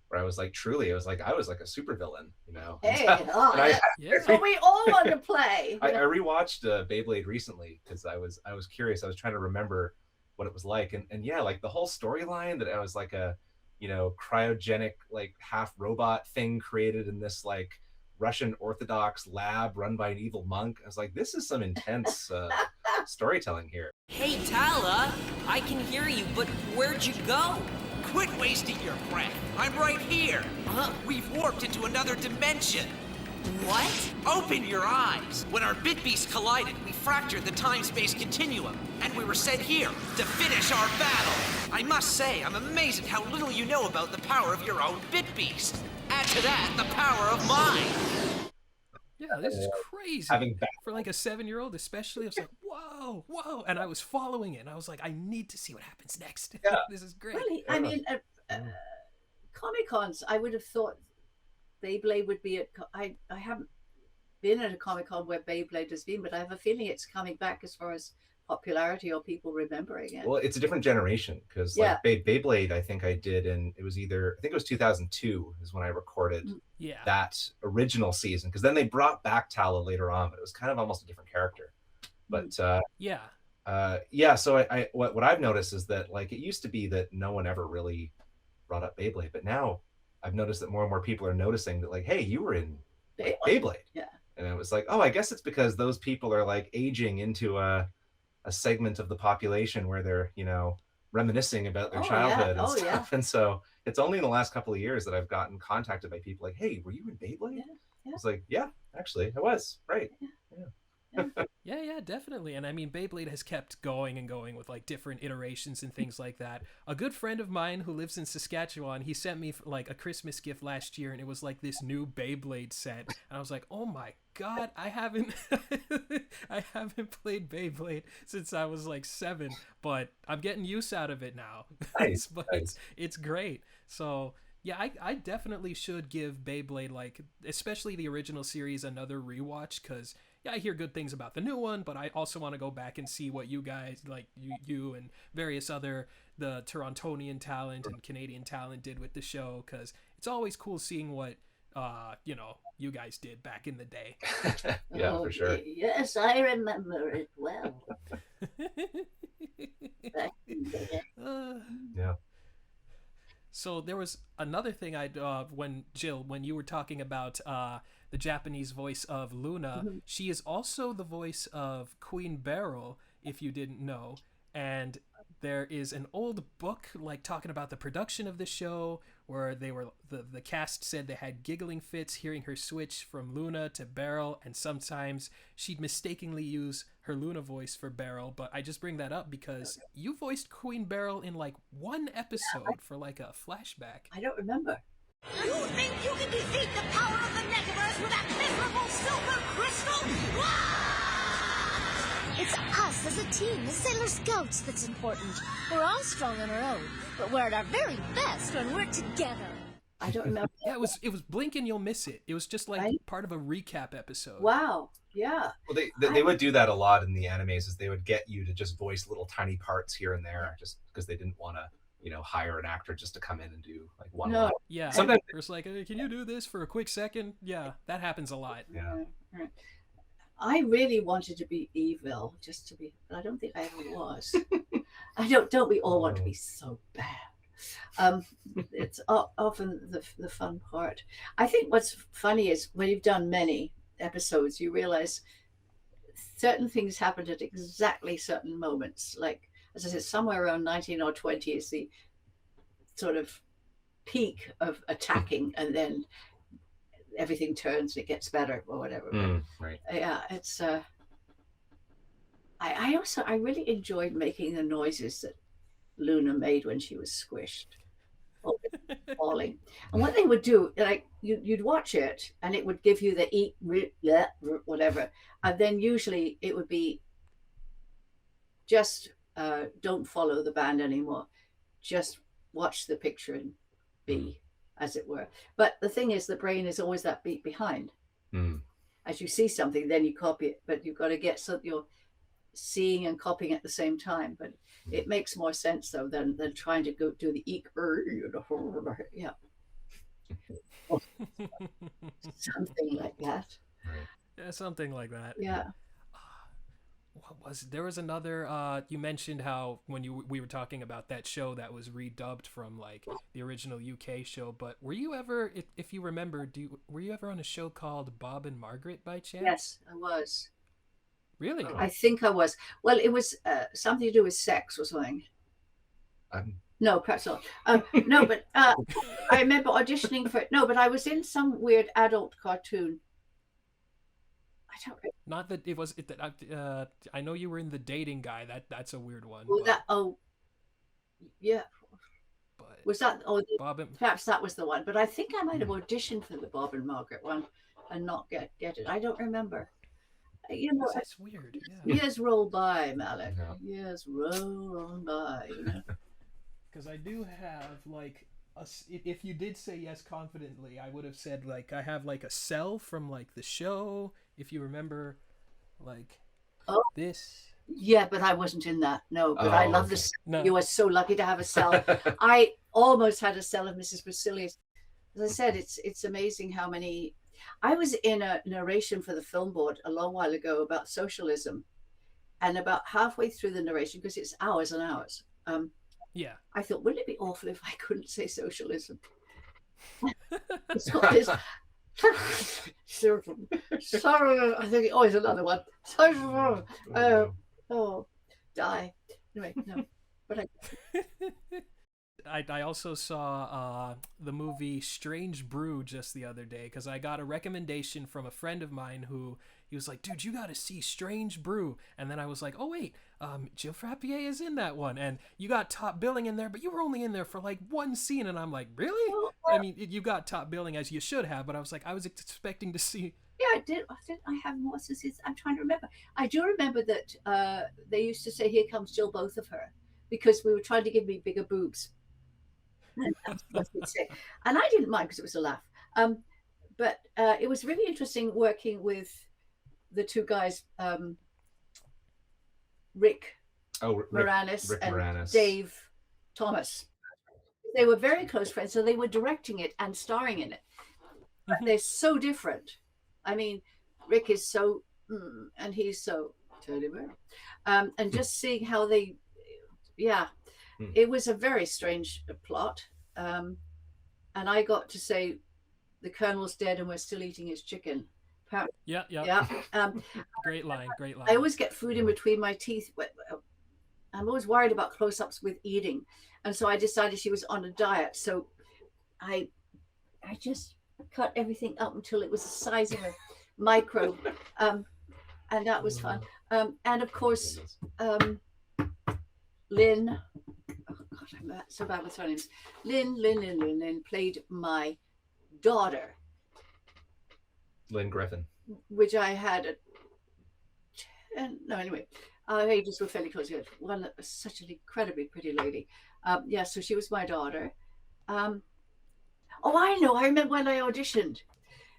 where I was like I was like a supervillain, you know. Hey, that's what we all want to play. I rewatched Beyblade recently because I was curious. I was trying to remember what it was like, and yeah, like the whole storyline, that I was like a, you know, cryogenic like half robot thing created in this like Russian Orthodox lab run by an evil monk. I was like, this is some intense storytelling here. Hey, Tala, I can hear you, but where'd you go? Quit wasting your breath. I'm right here. We've warped into another dimension. What? Open your eyes. When our bit beasts collided, we fractured the time-space continuum, and we were sent here to finish our battle. I must say, I'm amazed at how little you know about the power of your own bit beast. Add to that the power of mine. Yeah, this is crazy. For like a 7-year-old especially, I was like, whoa. And I was following it, and I was like, I need to see what happens next. Yeah. This is great. Really, I mean, Comic-Cons, I would have thought Beyblade would be at, I haven't been at a Comic-Con where Beyblade has been, but I have a feeling it's coming back as far as popularity or people remembering it. Well, it's a different generation, because like Beyblade, I think I did, and it was I think it was 2002 is when I recorded that original season, because then they brought back Tala later on, but it was kind of almost a different character. But so what I've noticed is that like it used to be that no one ever really brought up Beyblade, but now I've noticed that more and more people are noticing that like, hey, you were in Beyblade. Yeah. And it was like, oh, I guess it's because those people are like aging into a segment of the population where they're, you know, reminiscing about their childhood and stuff. And so it's only in the last couple of years that I've gotten contacted by people like, hey, were you in Beyblade? I was like, yeah, actually I was. Right. Yeah, definitely. And I mean, Beyblade has kept going and going with like different iterations and things like that. A good friend of mine who lives in Saskatchewan, he sent me like a Christmas gift last year, and it was like this new Beyblade set. And I was like, oh my God, I haven't I haven't played Beyblade since I was like 7, but I'm getting use out of it now. Nice, But nice. it's great. So yeah, I definitely should give Beyblade, like, especially the original series, another rewatch, because yeah, I hear good things about the new one, but I also want to go back and see what you guys, like you and various other, the Torontonian talent and Canadian talent did with the show, because it's always cool seeing what, you guys did back in the day. Yeah, for sure. Yes, I remember it well. Yeah. So there was another thing when you were talking about the Japanese voice of Luna, she is also the voice of Queen Beryl, if you didn't know. And there is an old book like talking about the production of the show, where the cast said they had giggling fits hearing her switch from Luna to Beryl, and sometimes she'd mistakenly use her Luna voice for Beryl. But I just bring that up because you voiced Queen Beryl in like one episode for like a flashback. I don't remember. You think you can defeat the power of the Negaverse with that miserable silver crystal? It's us as a team, the Sailor Scouts, that's important. We're all strong on our own, but we're at our very best when we're together. I don't remember. Yeah, it was blink and you'll miss it. It was just like part of a recap episode. Wow. Yeah. Well, they would do that a lot in the animes, is they would get you to just voice little tiny parts here and there, just because they didn't want to, hire an actor just to come in and do like one line. Yeah. Sometimes it's like, hey, can you do this for a quick second? Yeah, that happens a lot. Yeah. I really wanted to be evil, but I don't think I ever was. Don't we all want to be so bad? It's often the fun part. I think what's funny is when you've done many episodes, you realize certain things happened at exactly certain moments. Like, as I said, somewhere around 19 or 20 is the sort of peak of attacking, and then everything turns and it gets better or whatever. Right. Yeah, it's I really enjoyed making the noises that Luna made when she was squished or falling. And what they would do, like you'd watch it and it would give you the eat whatever, and then usually it would be just don't follow the band anymore, just watch the picture and be, as it were. But the thing is, the brain is always that beat behind. As you see something, then you copy it, but you've got to get so you're seeing and copying at the same time. But it makes more sense though than trying to go do the eek. Yeah. Something like that. Yeah, something like that. Yeah. There was another you mentioned how when we were talking about that show that was redubbed from like the original UK show, but were you ever, if you remember, were you ever on a show called Bob and Margaret by chance? Yes, I was. Really? I think I was. Well, it was something to do with sex or something. No, perhaps not. No, but I remember auditioning for it. No, but I was in some weird adult cartoon. I don't. Not that it was. I know you were in The Dating Guy. That's a weird one. Well, yeah. But was that? Oh, Bob perhaps that was the one. But I think I might have auditioned for the Bob and Margaret one and not get it. I don't remember. That's weird. Yeah. Years roll by, Malik. Yeah. Years roll on by. Because I do have like if you did say yes confidently, I would have said like I have like a cell from like the show. If you remember, like this. Yeah, but I wasn't in that. No, but I love this. No. You were so lucky to have a cell. I almost had a cell of Mrs. Basilius. As I said, it's amazing how many. I was in a narration for the film board a long while ago about socialism, and about halfway through the narration, because it's hours and hours. Yeah. I thought, wouldn't it be awful if I couldn't say socialism? It's got this. Sorry, I think it's another one. Die. Anyway, no. But I also saw the movie Strange Brew just the other day because I got a recommendation from a friend of mine who he was like, dude, you got to see Strange Brew. And then I was like, oh, wait, Jill Frappier is in that one. And you got top billing in there, but you were only in there for like one scene. And I'm like, really? I mean, you got top billing as you should have, but I was like, I was expecting to see. Yeah, I did. I have more since I'm trying to remember. I do remember that they used to say, here comes Jill, both of her, because we were trying to give me bigger boobs. And that's what they'd say. And I didn't mind because it was a laugh. But it was really interesting working with the two guys, Rick Moranis and Dave Thomas. They were very close friends, so they were directing it and starring in it. But they're so different. I mean, Rick is so, and he's so totally weird. And just seeing how they, it was a very strange plot. And I got to say, the Colonel's dead and we're still eating his chicken. Yeah. Great line. I always get food in between my teeth. I'm always worried about close-ups with eating. And so I decided she was on a diet. So I just cut everything up until it was the size of a microbe. And that was fun. And of course, Lynn, oh God, I'm so bad with surnames. Lynn played my daughter. Lynn Griffin. Which I had anyway, our ages were fairly close. One that was such an incredibly pretty lady. So she was my daughter. I know. I remember when I auditioned.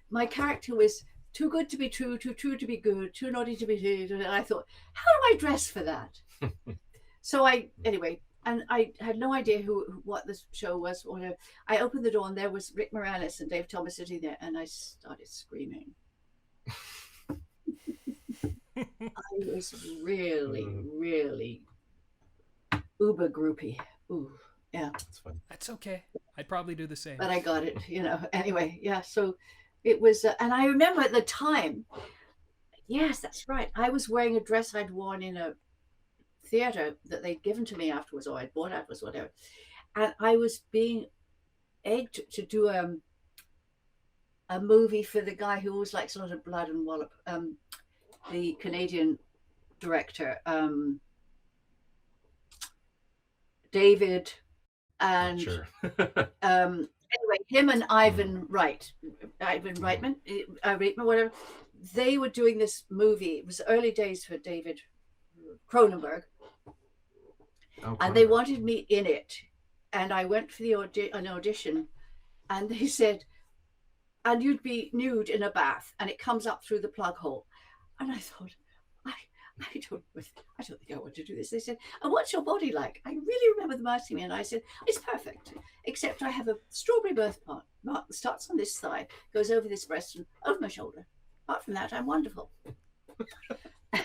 My character was too good to be true, too true to be good, too naughty to be good. And I thought, how do I dress for that? So and I had no idea what the show was. I opened the door and there was Rick Moranis and Dave Thomas sitting there, and I started screaming. I was really, really uber groupie. Ooh, yeah. That's fun. That's okay. I'd probably do the same. But I got it, Anyway, yeah. So it was, and I remember at the time. Yes, that's right. I was wearing a dress I'd worn in a theater that they'd given to me afterwards, or I'd bought afterwards, whatever. And I was being egged to do a movie for the guy who always likes a lot of blood and wallop. The Canadian director, David, and sure. Anyway, him and Ivan Reitman, whatever. They were doing this movie. It was early days for David Cronenberg, and they wanted me in it. And I went for an audition, and they said, and you'd be nude in a bath, and it comes up through the plug hole. And I thought, I don't think I want to do this. They said, and what's your body like? I really remember them asking me, and I said, it's perfect, except I have a strawberry birthmark that starts on this thigh, goes over this breast and over my shoulder. Apart from that, I'm wonderful.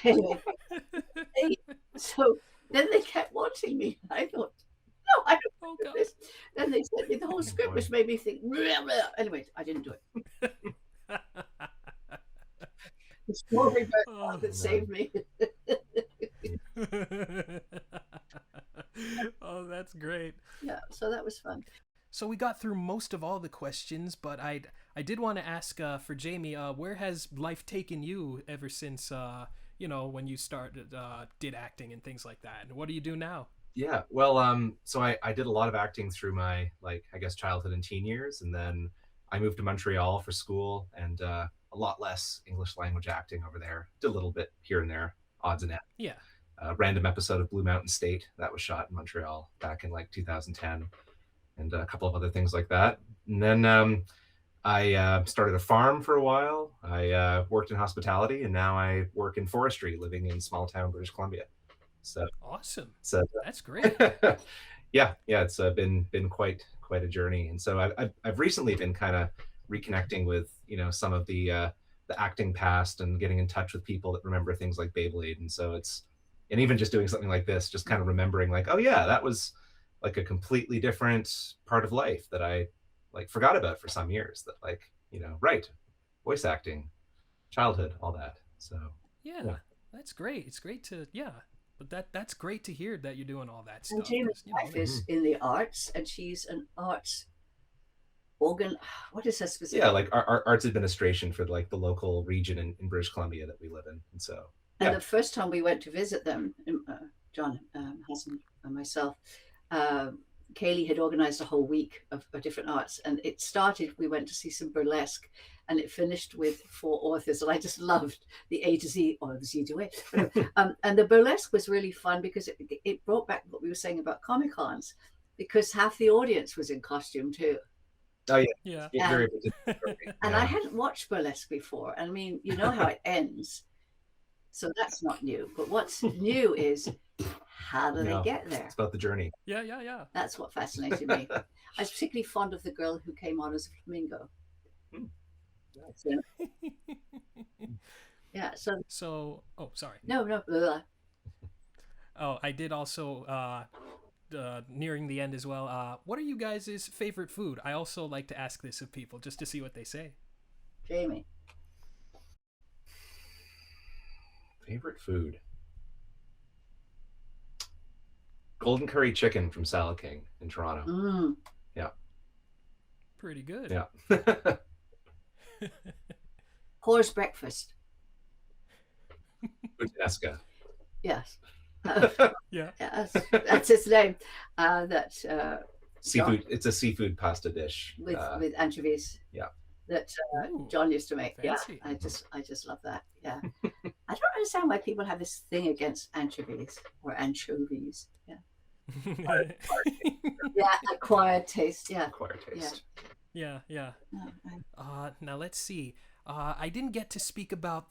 Anyway, so then they kept watching me. I thought, no, I don't do this. Then they sent me the whole script, which made me think, anyway, I didn't do it. The strawberry birthmark that saved me. Oh, that's great. Yeah, so that was fun. So we got through most of all the questions, but I did want to ask for Jamie, where has life taken you ever since when you started did acting and things like that? And what do you do now? Yeah, well, so I did a lot of acting through my childhood and teen years, and then I moved to Montreal for school, and a lot less English language acting over there. Did a little bit here and there, odds and ends. Yeah. A random episode of Blue Mountain State that was shot in Montreal back in 2010, and a couple of other things like that. And then I started a farm for a while. I worked in hospitality, and now I work in forestry, living in small town British Columbia. So awesome. So that's great. yeah, it's been quite a journey, and so I've recently been kind of reconnecting with some of the acting past and getting in touch with people that remember things like Beyblade, and even just doing something like this, just kind of remembering oh yeah, that was like a completely different part of life that I forgot about for some years. That right, voice acting, childhood, all that. So yeah. That's great. It's great to but that's great to hear that you're doing all that stuff. And Jamie's wife is in the arts, and she's an arts What is that specific? Yeah, like our arts administration for like the local region in British Columbia that we live in, and so. And the first time we went to visit them, John, Hassan, and myself, Kaylee had organized a whole week of different arts, and it started. We went to see some burlesque, and it finished with 4 authors, and I just loved the A to Z, or the Z to A. And the burlesque was really fun because it brought back what we were saying about Comic Cons, because half the audience was in costume too. Oh yeah, yeah. And I hadn't watched burlesque before. I mean, you know how it ends, so that's not new. But what's new is how do they get there? It's about the journey. Yeah. That's what fascinated me. I was particularly fond of the girl who came on as a flamingo. So, yeah. So, oh, sorry. No. Oh, I did also. Nearing the end as well. What are you guys' favorite food? I also like to ask this of people just to see what they say. Jamie. Favorite food? Golden curry chicken from Salad King in Toronto. Yeah. Pretty good. Yeah. Horse breakfast. Puttanesca. Yes. Yeah. That's its name. Seafood. John, it's a seafood pasta dish with anchovies. Yeah. That John used to make. Fancy. Yeah. I just love that. Yeah. I don't understand why people have this thing against anchovies or anchovies. Yeah. Yeah. Acquired taste. Yeah. Acquired taste. Yeah. Now let's see. I didn't get to speak about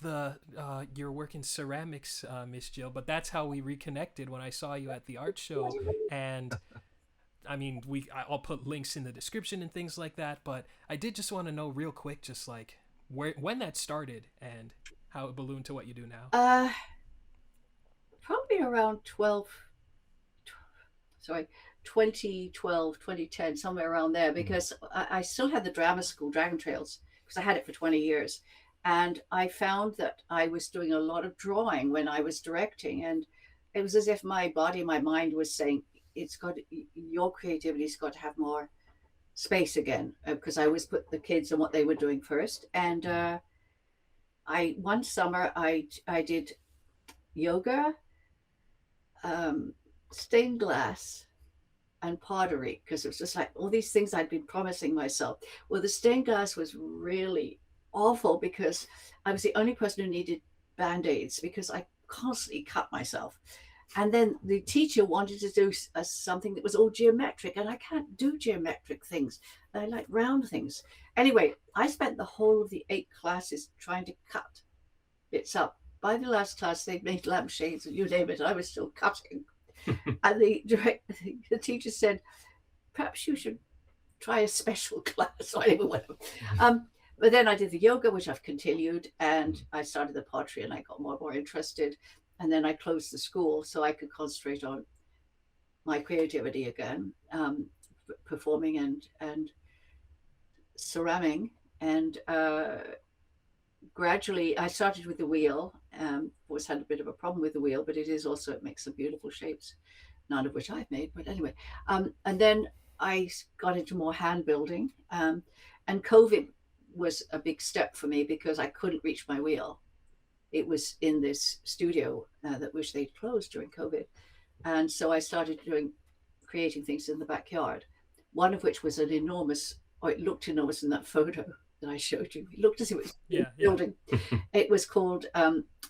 your work in ceramics, Miss Jill, but that's how we reconnected when I saw you at the art show. And I mean, I'll put links in the description and things like that. But I did just want to know real quick, just like when that started and how it ballooned to what you do now. Probably around 2012, 2010, somewhere around there, because I still had the drama school, Dragon Trails, because I had it for 20 years. And I found that I was doing a lot of drawing when I was directing. And it was as if my body, my mind was saying, your creativity's got to have more space again, because I always put the kids and what they were doing first. And one summer I did yoga, stained glass, and pottery, because it was just like all these things I'd been promising myself. Well, the stained glass was really awful because I was the only person who needed band-aids because I constantly cut myself. And then the teacher wanted to do something that was all geometric, and I can't do geometric things. I like round things. Anyway, I spent the whole of the 8 classes trying to cut bits up. By the last class, they'd made lampshades and you name it. I was still cutting. And the teacher said, perhaps you should try a special class. So anyway, whatever. But then I did the yoga, which I've continued, and I started the pottery, and I got more and more interested. And then I closed the school so I could concentrate on my creativity again, performing and ceramic. And gradually, I started with the wheel. Always had a bit of a problem with the wheel, but it makes some beautiful shapes, none of which I've made. But anyway, and then I got into more hand building. And COVID was a big step for me because I couldn't reach my wheel. It was in this studio which they'd closed during COVID. And so I started creating things in the backyard, one of which was it looked enormous in that photo that I showed you. It looked as if it was building. It was called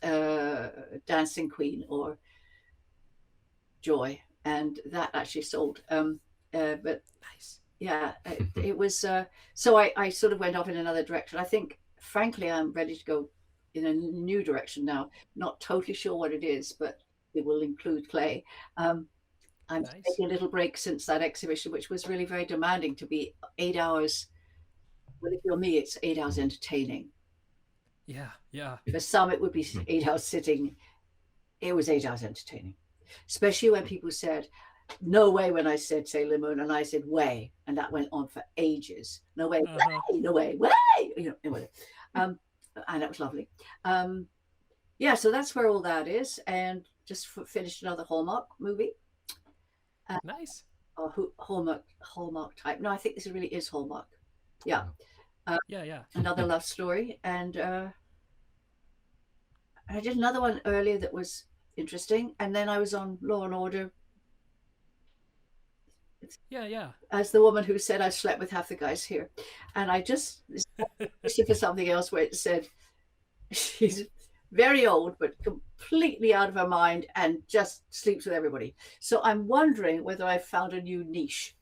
Dancing Queen or Joy. And that actually sold. But nice. Yeah, it was, so I sort of went off in another direction. I think, frankly, I'm ready to go in a new direction now. Not totally sure what it is, but it will include clay. I'm taking a little break since that exhibition, which was really very demanding to be 8 hours. Well, if you're me, it's 8 hours entertaining. Yeah. For some, it would be 8 hours sitting. It was 8 hours entertaining, especially when people said, no way, when I said Sailor Moon, and I said way, and that went on for ages. No way, way, no way, way, and that was lovely. Yeah, so that's where all that is, and just finished another Hallmark movie. Nice. Or Hallmark type. No, I think this really is Hallmark. Yeah. Yeah. Another love story. And I did another one earlier that was interesting. And then I was on Law and Order. Yeah. As the woman who said I slept with half the guys here. And I just listened for something else where it said she's very old, but completely out of her mind and just sleeps with everybody. So I'm wondering whether I found a new niche.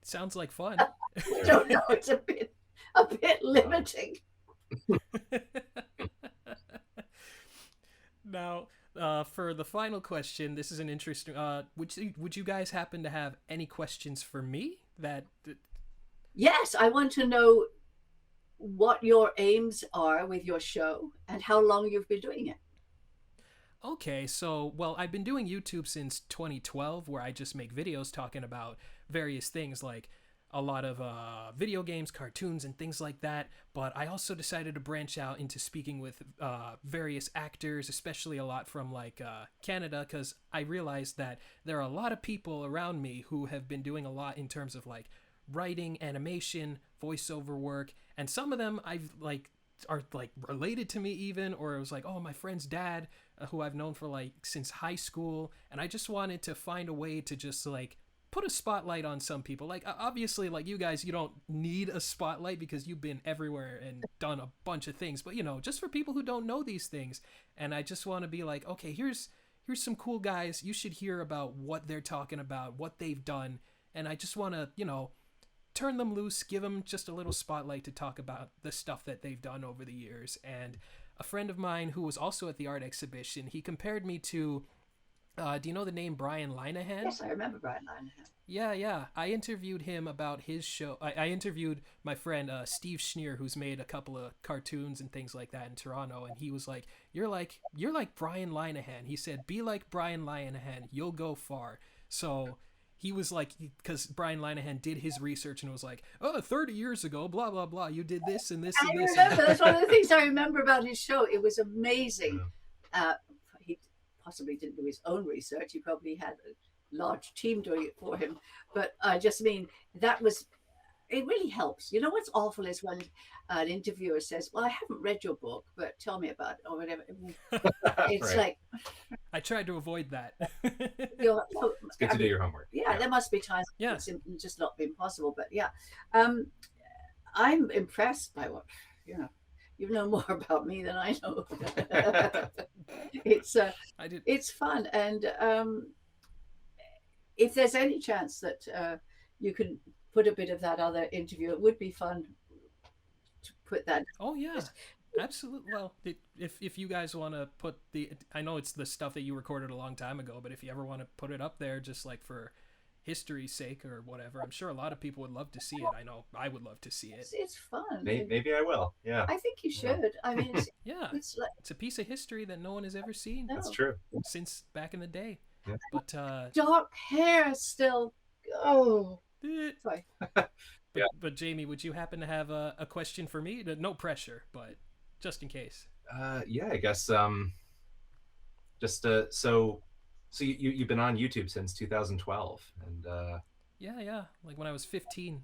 Sounds like fun. I don't know. It's a bit limiting. Now, for the final question, this is an interesting. Would you guys happen to have any questions for me? Yes, I want to know what your aims are with your show and how long you've been doing it. Okay, so, well, I've been doing YouTube since 2012, where I just make videos talking about various things like a lot of video games, cartoons, and things like that. But I also decided to branch out into speaking with various actors, especially a lot from like Canada, because I realized that there are a lot of people around me who have been doing a lot in terms of like writing, animation, voiceover work, and some of them are like related to me even, or it was like, oh, my friend's dad, who I've known for like since high school, and I just wanted to find a way to just like put a spotlight on some people. Like obviously, like you guys, you don't need a spotlight because you've been everywhere and done a bunch of things, but you know, just for people who don't know these things, and I just want to be like, okay, here's some cool guys, you should hear about what they're talking about, what they've done, and I just want to, you know, turn them loose, give them just a little spotlight to talk about the stuff that they've done over the years. And a friend of mine who was also at the art exhibition, he compared me to, do you know the name Brian Linehan? Yes, I remember Brian Linehan. Yeah. I interviewed him about his show. I interviewed my friend Steve Schneer, who's made a couple of cartoons and things like that in Toronto, and he was like, you're like Brian Linehan. He said, be like Brian Linehan, you'll go far. So he was like, because Brian Linehan did his research and was like, 30 years ago, blah, blah, blah, you did this and this and this. I remember, that's one of the things I remember about his show. It was amazing. He possibly didn't do his own research. He probably had a large team doing it for him. But I just mean, it really helps. You know what's awful is when an interviewer says, well, I haven't read your book, but tell me about it, or whatever. It's Right. like... I tried to avoid that. It's good to do your homework. Yeah, there must be times it's just not been possible. But yeah, I'm impressed by what, you know more about me than I know. It's fun. And if there's any chance that you can put a bit of that other interview, it would be fun to put that. Oh yeah, absolutely. Well, if you guys want to put I know it's the stuff that you recorded a long time ago, but if you ever want to put it up there just like for history's sake or whatever, I'm sure a lot of people would love to see it. I know I would love to see it. It's fun. Maybe I will. Yeah. I think you should. I mean, it's a piece of history that no one has ever seen. That's true. Since back in the day. Yeah. But dark hair still. Oh, sorry. But Jamie, would you happen to have a question for me? No pressure, but just in case. Yeah, I guess. So you've been on YouTube since 2012, and yeah, like when I was 15.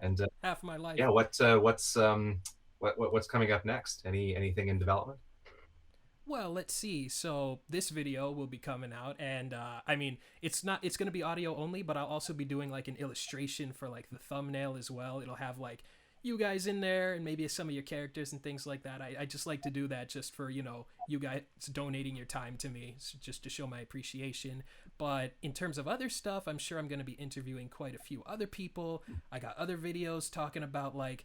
And half my life. Yeah, what's coming up next? Anything in development? Well, let's see. So this video will be coming out, and I mean, it's going to be audio only, but I'll also be doing like an illustration for like the thumbnail as well. It'll have like you guys in there and maybe some of your characters and things like that. I just like to do that just for, you guys donating your time to me, just to show my appreciation. But in terms of other stuff, I'm sure I'm going to be interviewing quite a few other people. I got other videos talking about like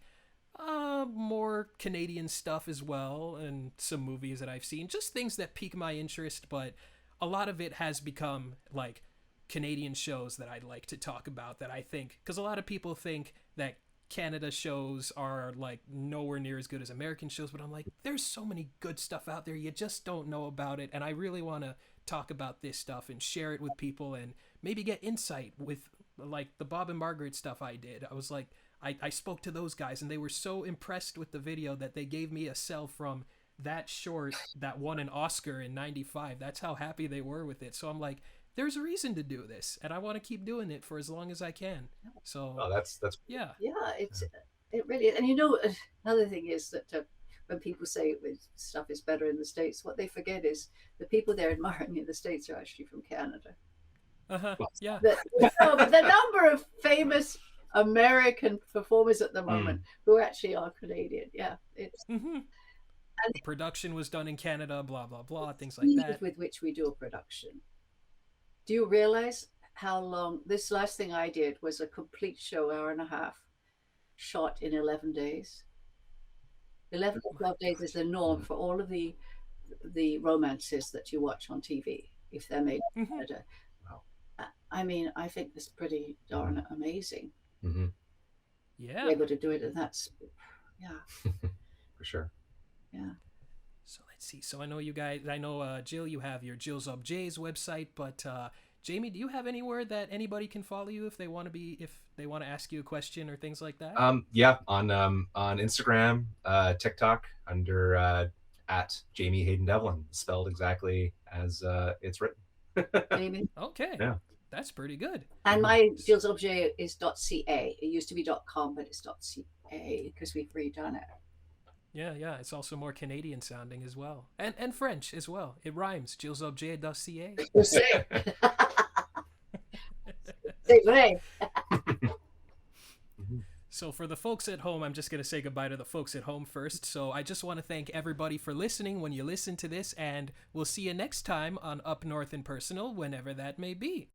more Canadian stuff as well, and some movies that I've seen, just things that pique my interest. But a lot of it has become like Canadian shows that I'd like to talk about, that I think, because a lot of people think that Canada shows are like nowhere near as good as American shows, but I'm like, there's so many good stuff out there, you just don't know about it. And I really want to talk about this stuff and share it with people, and maybe get insight with like the Bob and Margaret stuff I did. I was like, I spoke to those guys, and they were so impressed with the video that they gave me a cell from that short that won an Oscar in 95. That's how happy they were with it. So I'm like, there's a reason to do this, and I want to keep doing it for as long as I can. So that's yeah. It really is. And you know, another thing is that when people say stuff is better in the States, what they forget is the people they're admiring in the States are actually from Canada. Yeah. But the number of famous American performers at the moment who actually are Canadian. Yeah, it's and the production was done in Canada, blah blah blah, things like that. With which we do a production. Do you realize how long this last thing I did was a complete show, hour and a half, shot in 11 days? 11 or 12 days is the norm for all of the romances that you watch on TV if they're made in Canada. I mean, I think it's pretty darn amazing. Yeah, be able to do it, and that's for sure. Yeah. So let's see. So I know you guys. I know Jill, you have your Jill's Up J's website, but Jamie, do you have anywhere that anybody can follow you if they want to ask you a question or things like that? Yeah, on Instagram, TikTok, under at Jamie Haydon-Devlin, spelled exactly as it's written. Jamie. Okay. Yeah. That's pretty good. And my Jill's Up J is .ca. It used to be .com, but it's .ca because we've redone it. Yeah. It's also more Canadian sounding as well, and French as well. It rhymes. JillsObJ.ca. C'est vrai. So for the folks at home, I'm just going to say goodbye to the folks at home first. So I just want to thank everybody for listening when you listen to this, and we'll see you next time on Up North and Personal, whenever that may be.